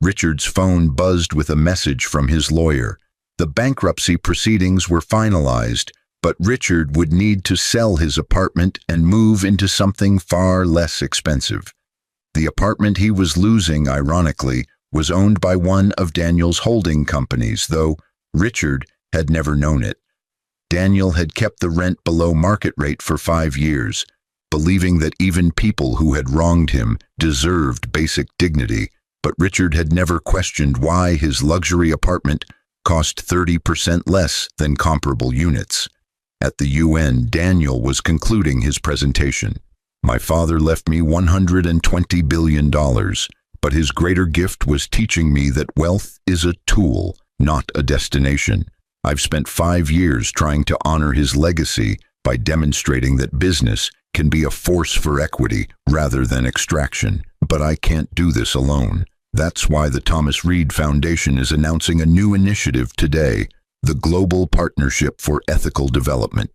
Richard's phone buzzed with a message from his lawyer. The bankruptcy proceedings were finalized, but Richard would need to sell his apartment and move into something far less expensive. The apartment he was losing, ironically, was owned by one of Daniel's holding companies, though Richard had never known it. Daniel had kept the rent below market rate for 5 years, believing that even people who had wronged him deserved basic dignity, but Richard had never questioned why his luxury apartment cost 30% less than comparable units. At the UN, Daniel was concluding his presentation. My father left me $120 billion, but his greater gift was teaching me that wealth is a tool, not a destination. I've spent 5 years trying to honor his legacy by demonstrating that business can be a force for equity rather than extraction. But I can't do this alone. That's why the Thomas Reed Foundation is announcing a new initiative today, the Global Partnership for Ethical Development.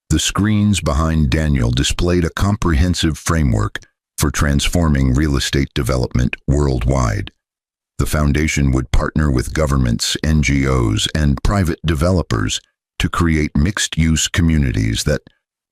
The screens behind Daniel displayed a comprehensive framework for transforming real estate development worldwide. The foundation would partner with governments, NGOs, and private developers to create mixed-use communities that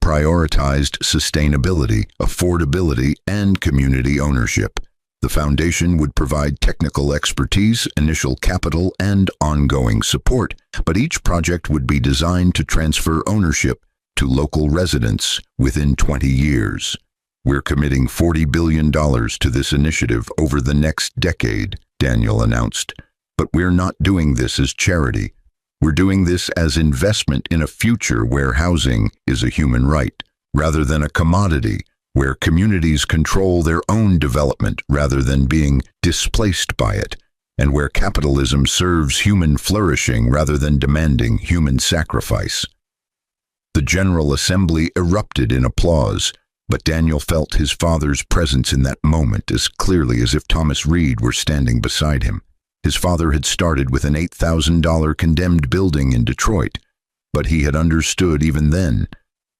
prioritized sustainability, affordability, and community ownership. The foundation would provide technical expertise, initial capital, and ongoing support, but each project would be designed to transfer ownership to local residents within 20 years. We're committing $40 billion to this initiative over the next decade, Daniel announced. But we're not doing this as charity. We're doing this as investment in a future where housing is a human right, rather than a commodity, where communities control their own development rather than being displaced by it, and where capitalism serves human flourishing rather than demanding human sacrifice. The General Assembly erupted in applause, but Daniel felt his father's presence in that moment as clearly as if Thomas Reed were standing beside him. His father had started with an $8,000 condemned building in Detroit, but he had understood even then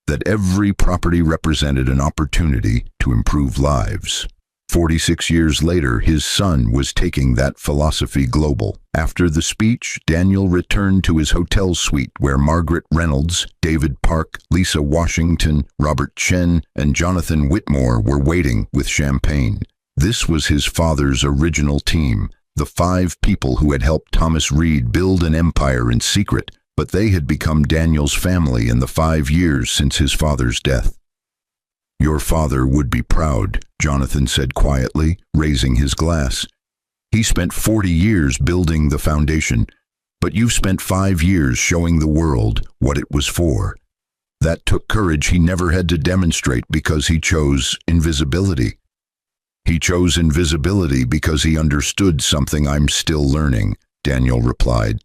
that every property represented an opportunity to improve lives. 46 years later, his son was taking that philosophy global. After the speech, Daniel returned to his hotel suite where Margaret Reynolds, David Park, Lisa Washington, Robert Chen, and Jonathan Whitmore were waiting with champagne. This was his father's original team, the 5 people who had helped Thomas Reed build an empire in secret, but they had become Daniel's family in the 5 years since his father's death. "Your father would be proud," Jonathan said quietly, raising his glass. "He spent 40 years building the foundation, but you've spent 5 years showing the world what it was for. That took courage he never had to demonstrate because he chose invisibility. He chose invisibility because he understood something I'm still learning," Daniel replied.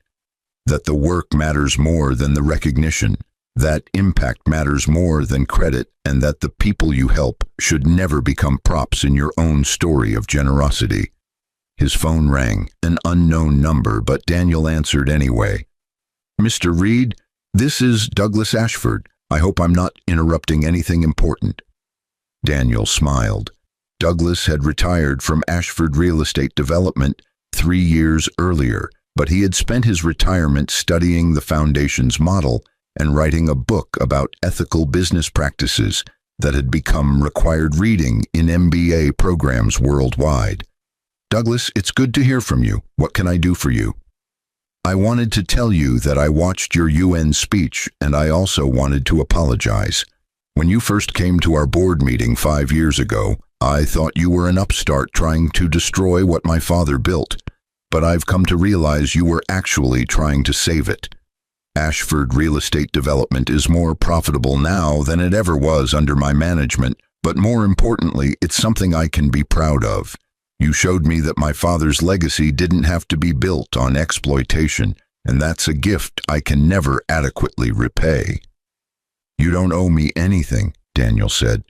"That the work matters more than the recognition. That impact matters more than credit, and that the people you help should never become props in your own story of generosity." His phone rang, an unknown number, but Daniel answered anyway. "Mr. Reed, this is Douglas Ashford. I hope I'm not interrupting anything important." Daniel smiled. Douglas had retired from Ashford Real Estate Development 3 years earlier, but he had spent his retirement studying the foundation's model and writing a book about ethical business practices that had become required reading in MBA programs worldwide. "Douglas, it's good to hear from you. What can I do for you?" "I wanted to tell you that I watched your UN speech, and I also wanted to apologize. When you first came to our board meeting 5 years ago, I thought you were an upstart trying to destroy what my father built, but I've come to realize you were actually trying to save it. Ashford Real Estate Development is more profitable now than it ever was under my management, but more importantly, it's something I can be proud of. You showed me that my father's legacy didn't have to be built on exploitation, and that's a gift I can never adequately repay." "You don't owe me anything," Daniel said,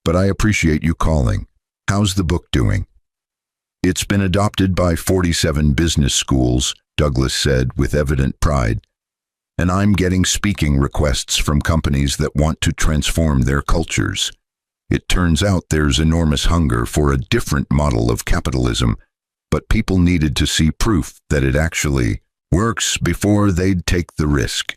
"but I appreciate you calling. How's the book doing?" "It's been adopted by 47 business schools," Douglas said with evident pride. and I'm getting speaking requests from companies that want to transform their cultures. It turns out there's enormous hunger for a different model of capitalism, but people needed to see proof that it actually works before they'd take the risk.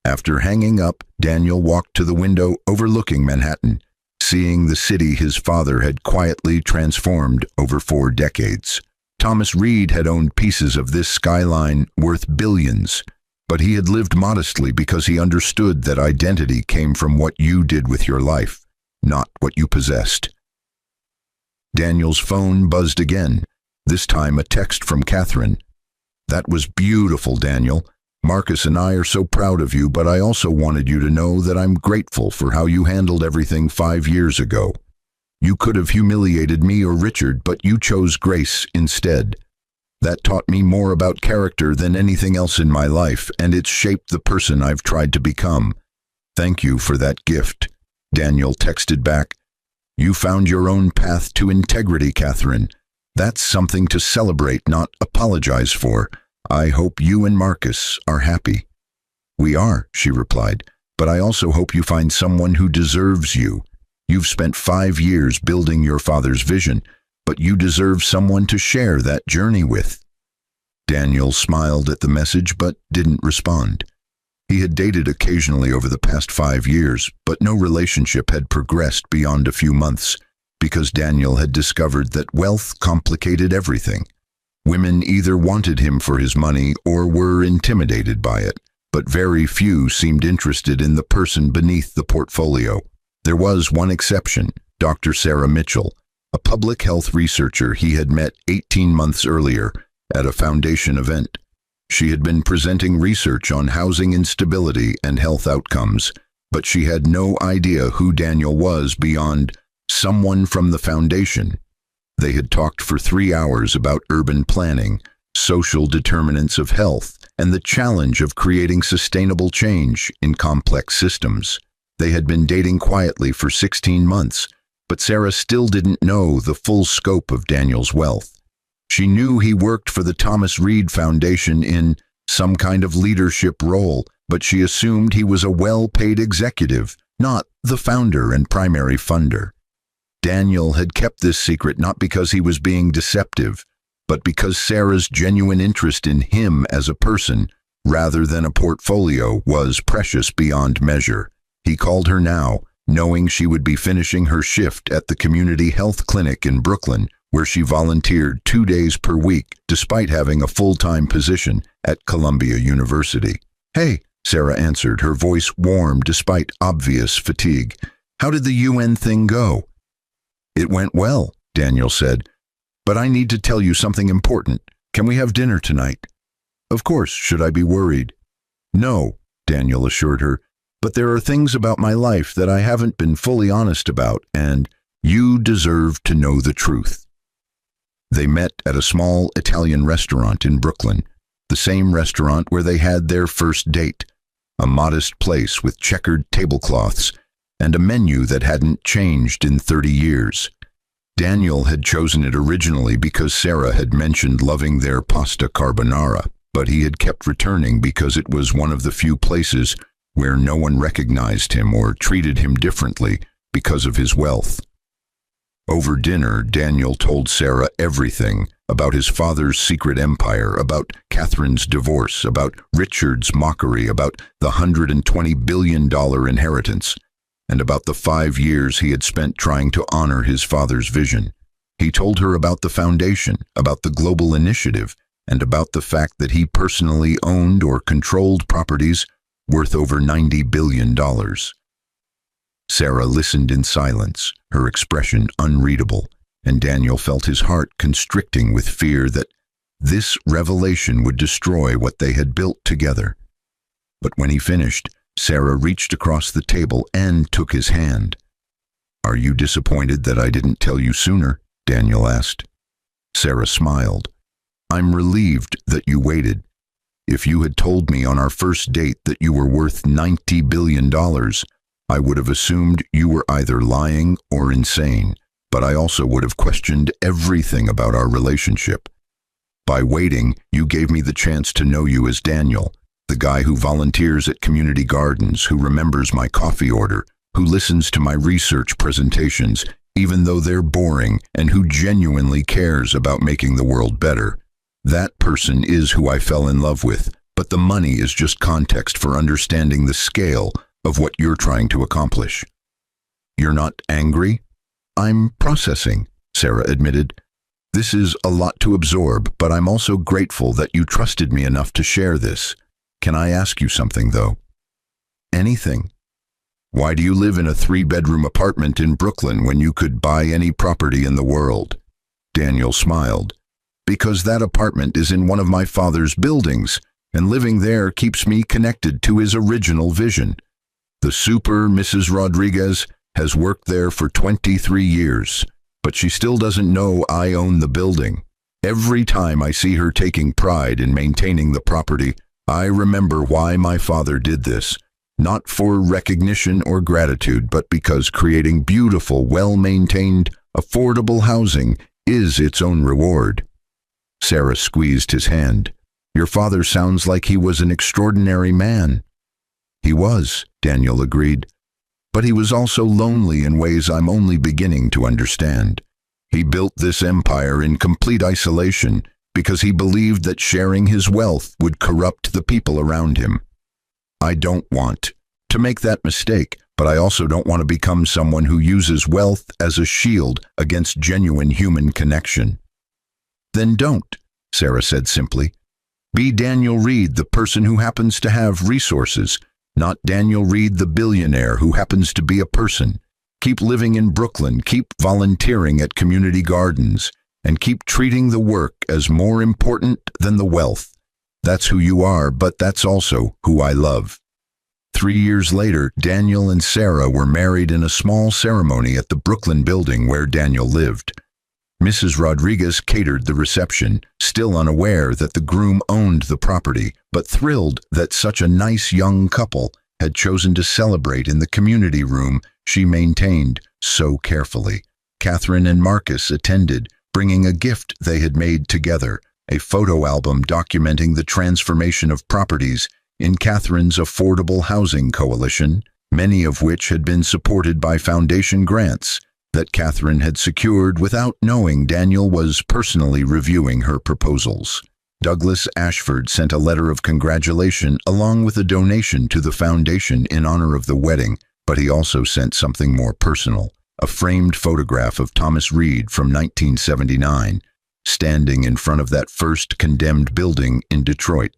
After hanging up, Daniel walked to the window overlooking Manhattan, seeing the city his father had quietly transformed over 4 decades. Thomas Reed had owned pieces of this skyline worth billions, but he had lived modestly because he understood that identity came from what you did with your life, not what you possessed. Daniel's phone buzzed again, this time a text from Catherine. "That was beautiful, Daniel. Marcus and I are so proud of you, but I also wanted you to know that I'm grateful for how you handled everything 5 years ago. You could have humiliated me or Richard, but you chose grace instead. That taught me more about character than anything else in my life, and it's shaped the person I've tried to become. Thank you for that gift." Daniel texted back, "You found your own path to integrity, Catherine. That's something to celebrate, not apologize for. I hope you and Marcus are happy." "We are," she replied, "but I also hope you find someone who deserves you. You've spent 5 years building your father's vision, but you deserve someone to share that journey with." Daniel smiled at the message but didn't respond. He had dated occasionally over the past 5 years, but no relationship had progressed beyond a few months, because Daniel had discovered that wealth complicated everything. Women either wanted him for his money or were intimidated by it, but very few seemed interested in the person beneath the portfolio. There was one exception, Dr. Sarah Mitchell, a public health researcher he had met 18 months earlier at a foundation event. She had been presenting research on housing instability and health outcomes, but she had no idea who Daniel was beyond someone from the foundation. They had talked for 3 hours about urban planning, social determinants of health, and the challenge of creating sustainable change in complex systems. They had been dating quietly for 16 months, but Sarah still didn't know the full scope of Daniel's wealth. She knew he worked for the Thomas Reed Foundation in some kind of leadership role, but she assumed he was a well-paid executive, not the founder and primary funder. Daniel had kept this secret not because he was being deceptive, but because Sarah's genuine interest in him as a person, rather than a portfolio, was precious beyond measure. He called her now, knowing she would be finishing her shift at the community health clinic in Brooklyn, where she volunteered 2 days per week despite having a full-time position at Columbia University. "Hey," Sarah answered, her voice warm despite obvious fatigue. "How did the UN thing go?" "It went well," Daniel said, "but I need to tell you something important. Can we have dinner tonight?" "Of course. Should I be worried?" "No," Daniel assured her, "but there are things about my life that I haven't been fully honest about, and you deserve to know the truth." They met at a small Italian restaurant in Brooklyn, the same restaurant where they had their first date, a modest place with checkered tablecloths and a menu that hadn't changed in 30 years. Daniel had chosen it originally because Sarah had mentioned loving their pasta carbonara, but he had kept returning because it was one of the few places where no one recognized him or treated him differently because of his wealth. Over dinner, Daniel told Sarah everything about his father's secret empire, about Catherine's divorce, about Richard's mockery, about the $120 billion inheritance, and about the 5 years he had spent trying to honor his father's vision. He told her about the foundation, about the global initiative, and about the fact that he personally owned or controlled properties worth over $90 billion. Sarah listened in silence, her expression unreadable, and Daniel felt his heart constricting with fear that this revelation would destroy what they had built together. But when he finished, Sarah reached across the table and took his hand. "Are you disappointed that I didn't tell you sooner?" Daniel asked. Sarah smiled. "I'm relieved that you waited. If you had told me on our first date that you were worth $90 billion, I would have assumed you were either lying or insane, but I also would have questioned everything about our relationship. By waiting, you gave me the chance to know you as Daniel, The guy who volunteers at community gardens, who remembers my coffee order, who listens to my research presentations, even though they're boring, and who genuinely cares about making the world better. That person is who I fell in love with, but the money is just context for understanding the scale of what you're trying to accomplish. You're not angry? I'm processing, Sarah admitted. This is a lot to absorb, but I'm also grateful that you trusted me enough to share this. Can I ask you something, though? Anything. Why do you live in a 3-bedroom apartment in Brooklyn when you could buy any property in the world? Daniel smiled. Because that apartment is in one of my father's buildings, and living there keeps me connected to his original vision. The super Mrs. Rodriguez has worked there for 23 years, but she still doesn't know I own the building. Every time I see her taking pride in maintaining the property, I remember why my father did this, not for recognition or gratitude, but because creating beautiful, well-maintained, affordable housing is its own reward. Sarah squeezed his hand. Your father sounds like he was an extraordinary man. He was, Daniel agreed. But he was also lonely in ways I'm only beginning to understand. He built this empire in complete isolation because he believed that sharing his wealth would corrupt the people around him. I don't want to make that mistake, but I also don't want to become someone who uses wealth as a shield against genuine human connection. Then don't, Sarah said simply. Be Daniel Reed, the person who happens to have resources, not Daniel Reed, the billionaire who happens to be a person. Keep living in Brooklyn, keep volunteering at community gardens, and keep treating the work as more important than the wealth. That's who you are, but that's also who I love. 3 years later, Daniel and Sarah were married in a small ceremony at the Brooklyn building where Daniel lived. Mrs. Rodriguez catered the reception, still unaware that the groom owned the property, but thrilled that such a nice young couple had chosen to celebrate in the community room she maintained so carefully. Catherine and Marcus attended, bringing a gift they had made together, a photo album documenting the transformation of properties in Catherine's affordable housing coalition, many of which had been supported by foundation grants that Catherine had secured without knowing Daniel was personally reviewing her proposals. Douglas Ashford sent a letter of congratulation along with a donation to the foundation in honor of the wedding, but he also sent something more personal, a framed photograph of Thomas Reed from 1979, standing in front of that first condemned building in Detroit.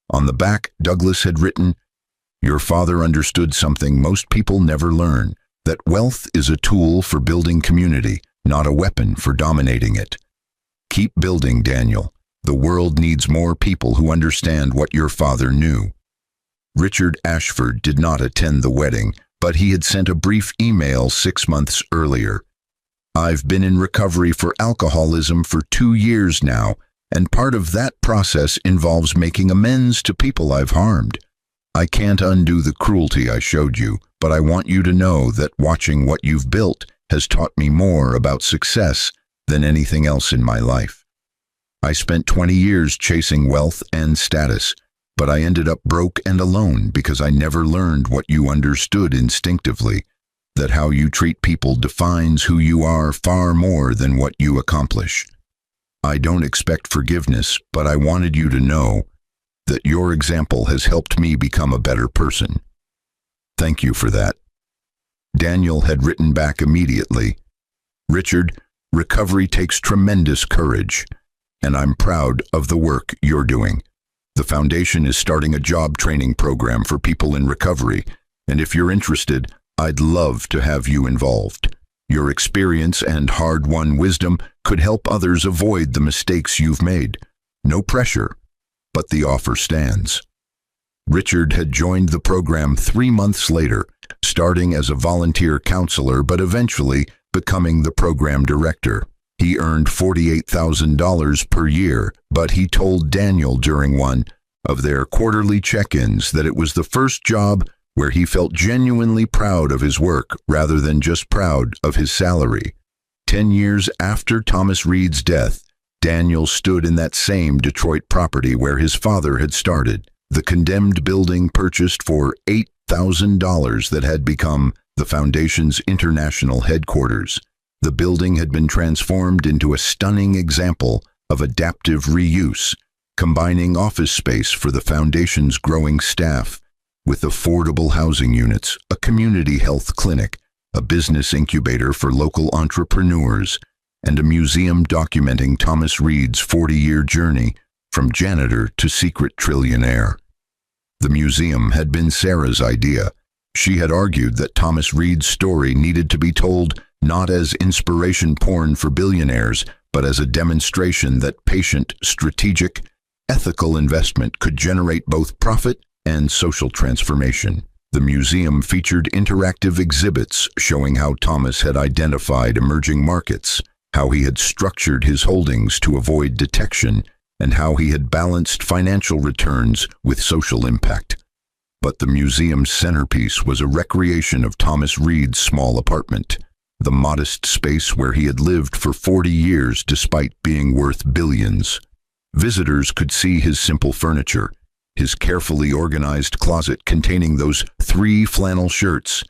On the back, Douglas had written, "Your father understood something most people never learn, that wealth is a tool for building community, not a weapon for dominating it. Keep building, Daniel. The world needs more people who understand what your father knew." Richard Ashford did not attend the wedding, but he had sent a brief email 6 months earlier. "I've been in recovery for alcoholism for 2 years now, and part of that process involves making amends to people I've harmed. I can't undo the cruelty I showed you, but I want you to know that watching what you've built has taught me more about success than anything else in my life. I spent 20 years chasing wealth and status, but I ended up broke and alone because I never learned what you understood instinctively, that how you treat people defines who you are far more than what you accomplish. I don't expect forgiveness, but I wanted you to know that your example has helped me become a better person. Thank you for that." Daniel had written back immediately, "Richard, recovery takes tremendous courage, and I'm proud of the work you're doing. The foundation is starting a job training program for people in recovery, and if you're interested, I'd love to have you involved. Your experience and hard-won wisdom could help others avoid the mistakes you've made. No pressure, but the offer stands." Richard had joined the program 3 months later, starting as a volunteer counselor but eventually becoming the program director. He earned $48,000 per year, but he told Daniel during one of their quarterly check-ins that it was the first job where he felt genuinely proud of his work rather than just proud of his salary. 10 years after Thomas Reed's death, Daniel stood in that same Detroit property where his father had started, The condemned building purchased for $8,000 that had become the Foundation's international headquarters. The building had been transformed into a stunning example of adaptive reuse, combining office space for the Foundation's growing staff with affordable housing units, a community health clinic, a business incubator for local entrepreneurs, and a museum documenting Thomas Reed's 40-year journey from janitor to secret trillionaire. The museum had been Sarah's idea. She had argued that Thomas Reed's story needed to be told not as inspiration porn for billionaires, but as a demonstration that patient, strategic, ethical investment could generate both profit and social transformation. The museum featured interactive exhibits showing how Thomas had identified emerging markets, how he had structured his holdings to avoid detection, and how he had balanced financial returns with social impact. But the museum's centerpiece was a recreation of Thomas Reed's small apartment, the modest space where he had lived for 40 years despite being worth billions. Visitors could see his simple furniture, his carefully organized closet containing those 3 flannel shirts,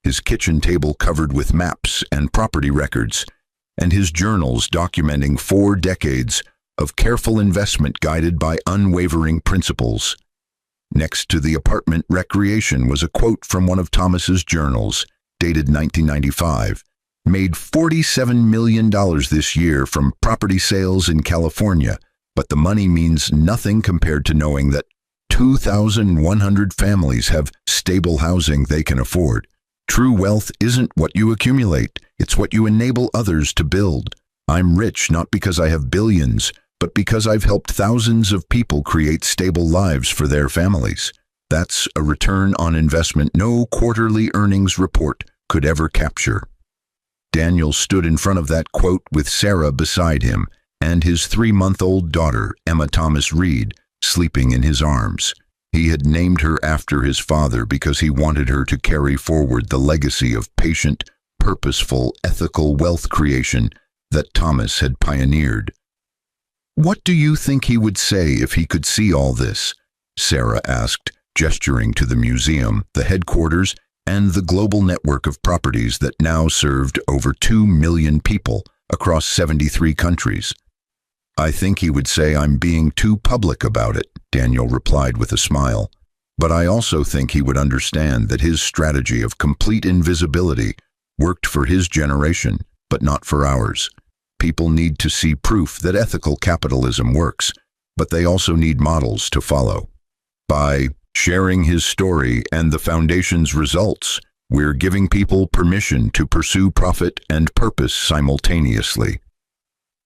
his kitchen table covered with maps and property records, and his journals documenting 4 decades of careful investment guided by unwavering principles. Next to the apartment recreation was a quote from one of Thomas's journals, dated 1995, "Made $47 million this year from property sales in California, but the money means nothing compared to knowing that 2,100 families have stable housing they can afford. True wealth isn't what you accumulate, it's what you enable others to build. I'm rich not because I have billions, but because I've helped thousands of people create stable lives for their families. That's a return on investment no quarterly earnings report could ever capture." Daniel stood in front of that quote with Sarah beside him and his 3-month-old daughter, Emma Thomas Reed, sleeping in his arms. He had named her after his father because he wanted her to carry forward the legacy of patient, purposeful, ethical wealth creation that Thomas had pioneered. "What do you think he would say if he could see all this?" Sarah asked, gesturing to the museum, the headquarters, and the global network of properties that now served over 2 million people across 73 countries. "I think he would say I'm being too public about it," Daniel replied with a smile. "But I also think he would understand that his strategy of complete invisibility worked for his generation, but not for ours. People need to see proof that ethical capitalism works, but they also need models to follow. By sharing his story and the Foundation's results, we're giving people permission to pursue profit and purpose simultaneously."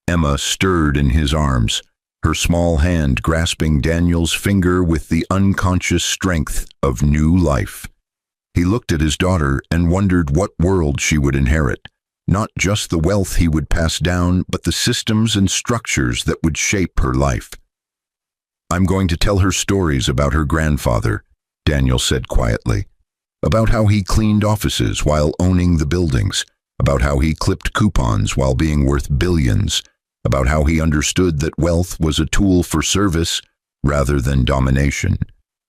Emma stirred in his arms, her small hand grasping Daniel's finger with the unconscious strength of new life. He looked at his daughter and wondered what world she would inherit, not just the wealth he would pass down, but the systems and structures that would shape her life. "I'm going to tell her stories about her grandfather," Daniel said quietly, "about how he cleaned offices while owning the buildings, about how he clipped coupons while being worth billions, about how he understood that wealth was a tool for service rather than domination.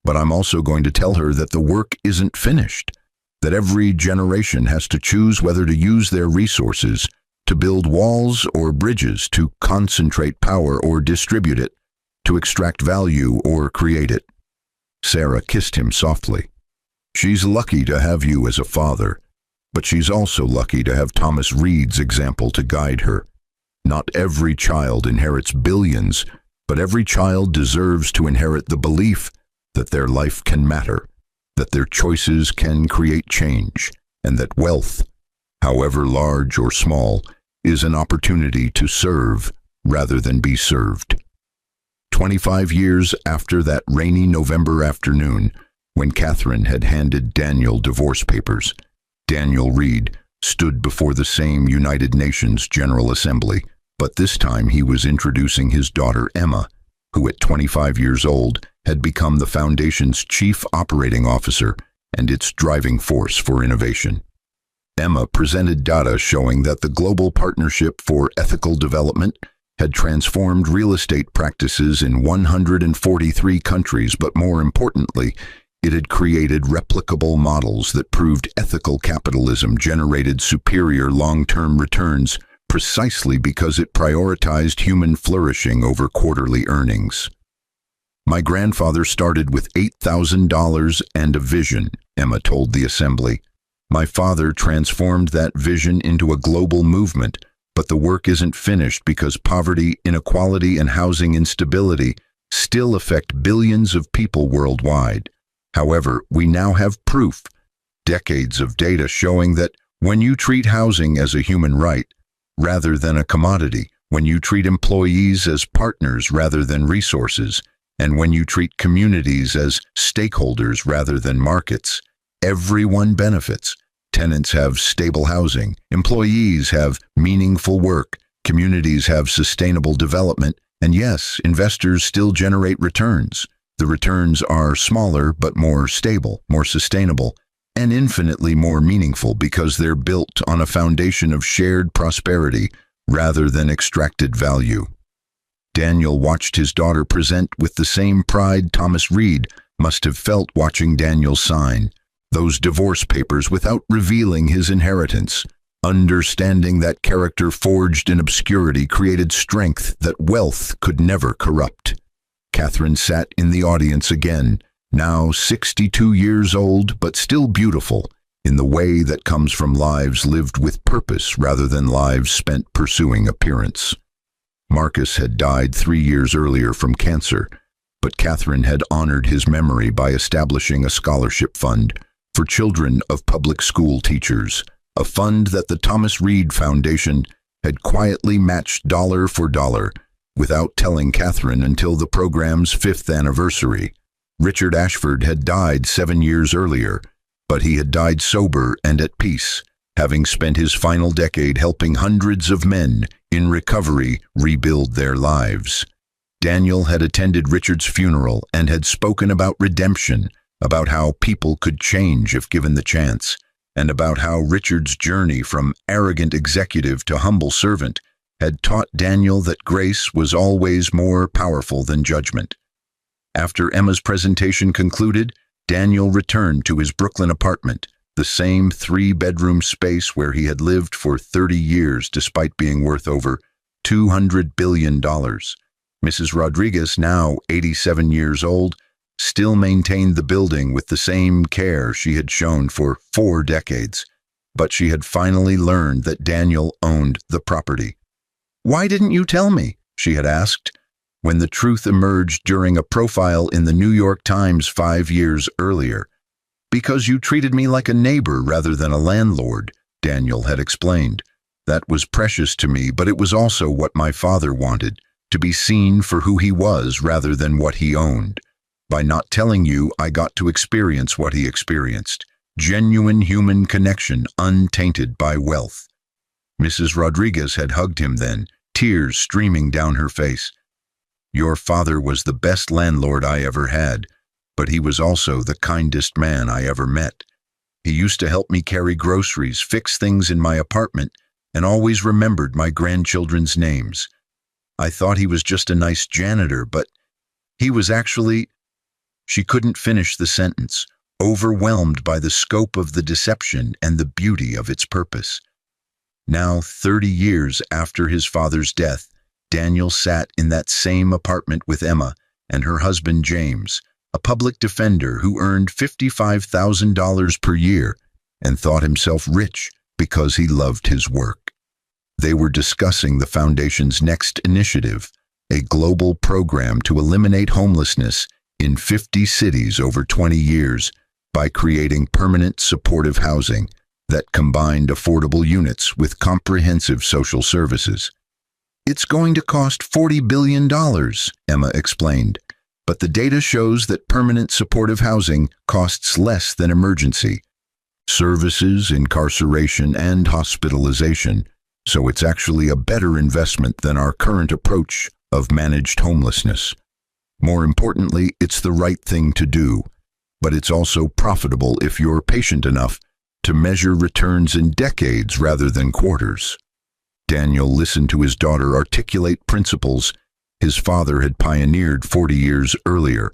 But I'm also going to tell her that the work isn't finished, that every generation has to choose whether to use their resources to build walls or bridges, to concentrate power or distribute it, to extract value or create it." Sarah kissed him softly. "She's lucky to have you as a father, but she's also lucky to have Thomas Reed's example to guide her. Not every child inherits billions, but every child deserves to inherit the belief that their life can matter, that their choices can create change, and that wealth, however large or small, is an opportunity to serve rather than be served." 25 years after that rainy November afternoon, when Catherine had handed Daniel divorce papers, Daniel Reed stood before the same United Nations General Assembly, but this time he was introducing his daughter Emma, who at 25 years old had become the Foundation's chief operating officer and its driving force for innovation. Emma presented data showing that the Global Partnership for Ethical Development had transformed real estate practices in 143 countries, but more importantly, it had created replicable models that proved ethical capitalism generated superior long-term returns precisely because it prioritized human flourishing over quarterly earnings. My grandfather started with $8,000 and a vision, Emma told the assembly. My father transformed that vision into a global movement, but the work isn't finished because poverty, inequality, and housing instability still affect billions of people worldwide. However, we now have proof, decades of data showing that when you treat housing as a human right, rather than a commodity, when you treat employees as partners rather than resources, and when you treat communities as stakeholders rather than markets, everyone benefits. Tenants have stable housing, employees have meaningful work, communities have sustainable development, and yes, investors still generate returns. The returns are smaller but more stable, more sustainable, and infinitely more meaningful because they're built on a foundation of shared prosperity rather than extracted value. Daniel watched his daughter present with the same pride Thomas Reed must have felt watching Daniel sign those divorce papers without revealing his inheritance. Understanding that character forged in obscurity created strength that wealth could never corrupt. Catherine sat in the audience again, now 62 years old but still beautiful, in the way that comes from lives lived with purpose rather than lives spent pursuing appearance. Marcus had died 3 years earlier from cancer, but Catherine had honored his memory by establishing a scholarship fund for children of public school teachers, a fund that the Thomas Reed Foundation had quietly matched dollar for dollar without telling Catherine until the program's 5th anniversary. Richard Ashford had died 7 years earlier, but he had died sober and at peace, having spent his final decade helping hundreds of men in recovery rebuild their lives. Daniel had attended Richard's funeral and had spoken about redemption, about how people could change if given the chance, and about how Richard's journey from arrogant executive to humble servant had taught Daniel that grace was always more powerful than judgment. After Emma's presentation concluded, Daniel returned to his Brooklyn apartment, the same 3-bedroom space where he had lived for 30 years despite being worth over $200 billion. Mrs. Rodriguez, now 87 years old, still maintained the building with the same care she had shown for 4 decades, but she had finally learned that Daniel owned the property. "Why didn't you tell me?" she had asked, when the truth emerged during a profile in the New York Times 5 years earlier. "Because you treated me like a neighbor rather than a landlord," Daniel had explained. "That was precious to me, but it was also what my father wanted, to be seen for who he was rather than what he owned. By not telling you, I got to experience what he experienced. Genuine human connection, untainted by wealth." Mrs. Rodriguez had hugged him then, tears streaming down her face. "Your father was the best landlord I ever had, but he was also the kindest man I ever met. He used to help me carry groceries, fix things in my apartment, and always remembered my grandchildren's names. I thought he was just a nice janitor, but he was actually—" She couldn't finish the sentence, overwhelmed by the scope of the deception and the beauty of its purpose. Now, 30 years after his father's death, Daniel sat in that same apartment with Emma and her husband James, a public defender who earned $55,000 per year and thought himself rich because he loved his work. They were discussing the foundation's next initiative, a global program to eliminate homelessness in 50 cities over 20 years by creating permanent supportive housing that combined affordable units with comprehensive social services. "It's going to cost $40 billion, Emma explained, but the data shows that permanent supportive housing costs less than emergency services, incarceration, and hospitalization, so it's actually a better investment than our current approach of managed homelessness. More importantly, it's the right thing to do, but it's also profitable if you're patient enough to measure returns in decades rather than quarters." Daniel listened to his daughter articulate principles his father had pioneered 40 years earlier,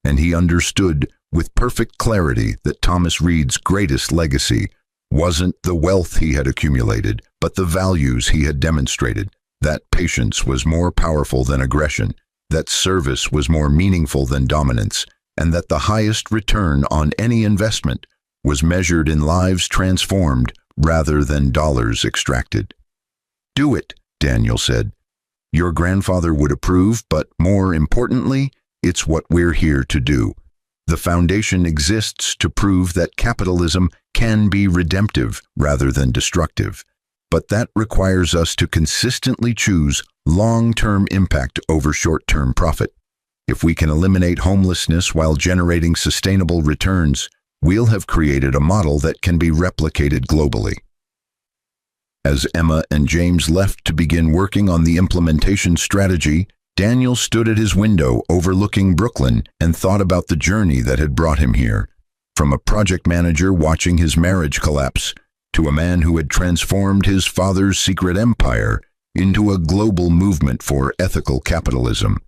and he understood with perfect clarity that Thomas Reed's greatest legacy wasn't the wealth he had accumulated, but the values he had demonstrated. That patience was more powerful than aggression, that service was more meaningful than dominance, and that the highest return on any investment was measured in lives transformed rather than dollars extracted. "Do it," Daniel said. "Your grandfather would approve, but more importantly, it's what we're here to do. The foundation exists to prove that capitalism can be redemptive rather than destructive, but that requires us to consistently choose long-term impact over short-term profit. If we can eliminate homelessness while generating sustainable returns, we'll have created a model that can be replicated globally." As Emma and James left to begin working on the implementation strategy, Daniel stood at his window overlooking Brooklyn and thought about the journey that had brought him here. From a project manager watching his marriage collapse, to a man who had transformed his father's secret empire into a global movement for ethical capitalism.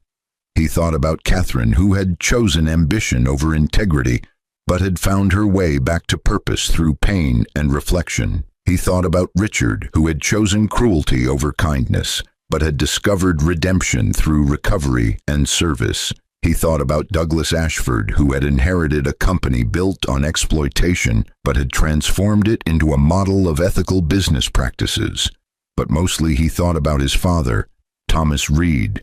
He thought about Catherine, who had chosen ambition over integrity, but had found her way back to purpose through pain and reflection. He thought about Richard, who had chosen cruelty over kindness, but had discovered redemption through recovery and service. He thought about Douglas Ashford, who had inherited a company built on exploitation, but had transformed it into a model of ethical business practices. But mostly he thought about his father, Thomas Reed,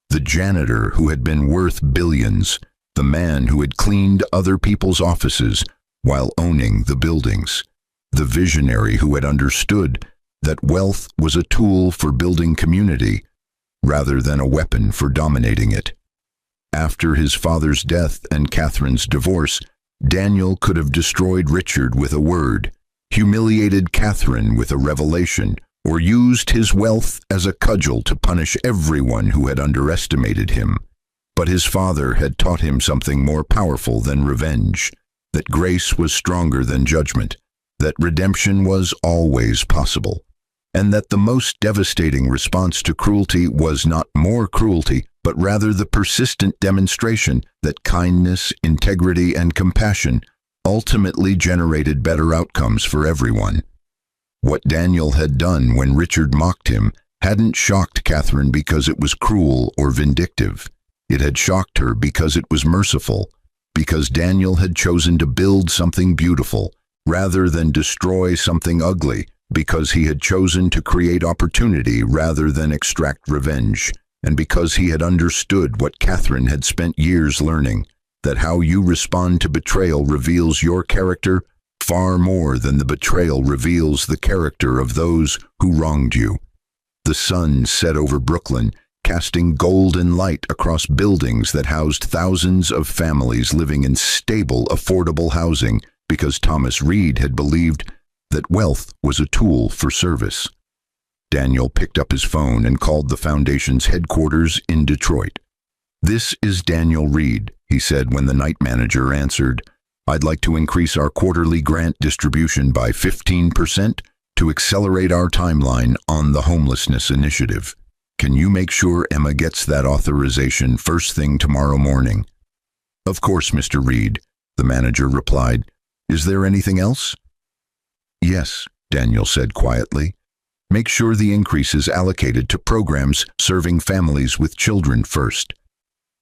the janitor who had been worth billions, the man who had cleaned other people's offices while owning the buildings, the visionary who had understood that wealth was a tool for building community rather than a weapon for dominating it. After his father's death and Catherine's divorce, Daniel could have destroyed Richard with a word, humiliated Catherine with a revelation, or used his wealth as a cudgel to punish everyone who had underestimated him. But his father had taught him something more powerful than revenge, that grace was stronger than judgment, that redemption was always possible, and that the most devastating response to cruelty was not more cruelty, but rather the persistent demonstration that kindness, integrity, and compassion ultimately generated better outcomes for everyone. What Daniel had done when Richard mocked him hadn't shocked Catherine because it was cruel or vindictive. It had shocked her because it was merciful, because Daniel had chosen to build something beautiful rather than destroy something ugly, because he had chosen to create opportunity rather than extract revenge, and because he had understood what Catherine had spent years learning, that how you respond to betrayal reveals your character far more than the betrayal reveals the character of those who wronged you. The sun set over Brooklyn, casting golden light across buildings that housed thousands of families living in stable, affordable housing because Thomas Reed had believed that wealth was a tool for service. Daniel picked up his phone and called the foundation's headquarters in Detroit. "This is Daniel Reed," he said when the night manager answered. "I'd like to increase our quarterly grant distribution by 15% to accelerate our timeline on the homelessness initiative. Can you make sure Emma gets that authorization first thing tomorrow morning?" "Of course, Mr. Reed," the manager replied. "Is there anything else?" "Yes," Daniel said quietly. "Make sure the increase is allocated to programs serving families with children first.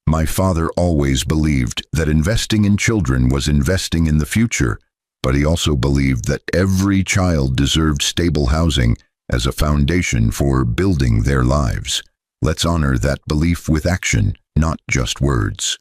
My father always believed that investing in children was investing in the future, but he also believed that every child deserved stable housing as a foundation for building their lives. Let's honor that belief with action, not just words."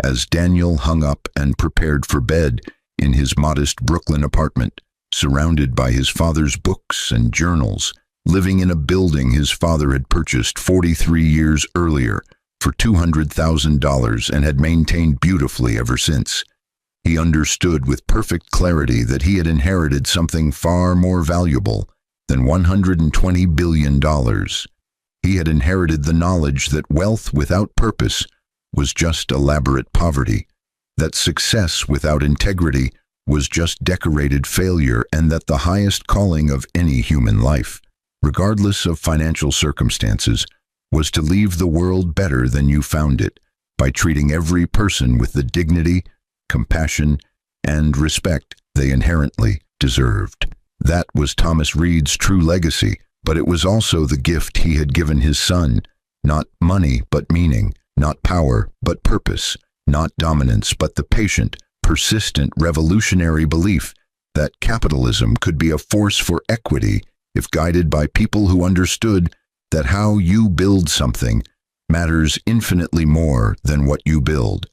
As Daniel hung up and prepared for bed in his modest Brooklyn apartment, surrounded by his father's books and journals, living in a building his father had purchased 43 years earlier for $200,000 and had maintained beautifully ever since, he understood with perfect clarity that he had inherited something far more valuable than $120 billion. He had inherited the knowledge that wealth without purpose was just elaborate poverty, that success without integrity was just decorated failure, and that the highest calling of any human life regardless of financial circumstances, was to leave the world better than you found it by treating every person with the dignity, compassion, and respect they inherently deserved. That was Thomas Reed's true legacy, but it was also the gift he had given his son. Not money, but meaning. Not power, but purpose. Not dominance, but the patient, persistent, revolutionary belief that capitalism could be a force for equity if guided by people who understood that how you build something matters infinitely more than what you build.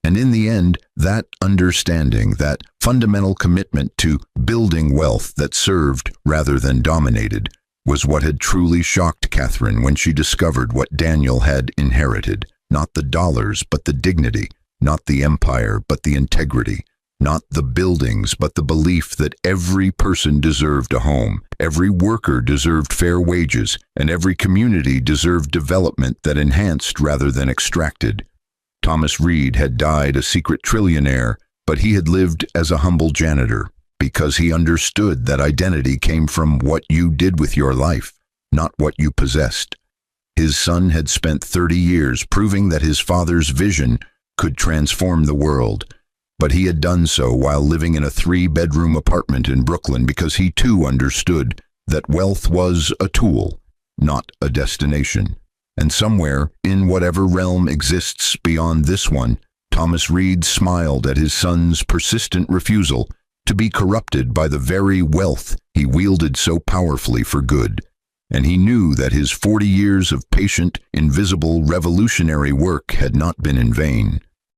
And in the end, that understanding, that fundamental commitment to building wealth that served rather than dominated, was what had truly shocked Catherine when she discovered what Daniel had inherited. Not the dollars, but the dignity. Not the empire, but the integrity. Not the buildings, but the belief that every person deserved a home, every worker deserved fair wages, and every community deserved development that enhanced rather than extracted. Thomas Reed had died a secret trillionaire, but he had lived as a humble janitor, because he understood that identity came from what you did with your life, not what you possessed. His son had spent 30 years proving that his father's vision could transform the world, but he had done so while living in a 3-bedroom apartment in Brooklyn because he too understood that wealth was a tool, not a destination. And somewhere, in whatever realm exists beyond this one, Thomas Reed smiled at his son's persistent refusal to be corrupted by the very wealth he wielded so powerfully for good. And he knew that his 40 years of patient, invisible, revolutionary work had not been in vain.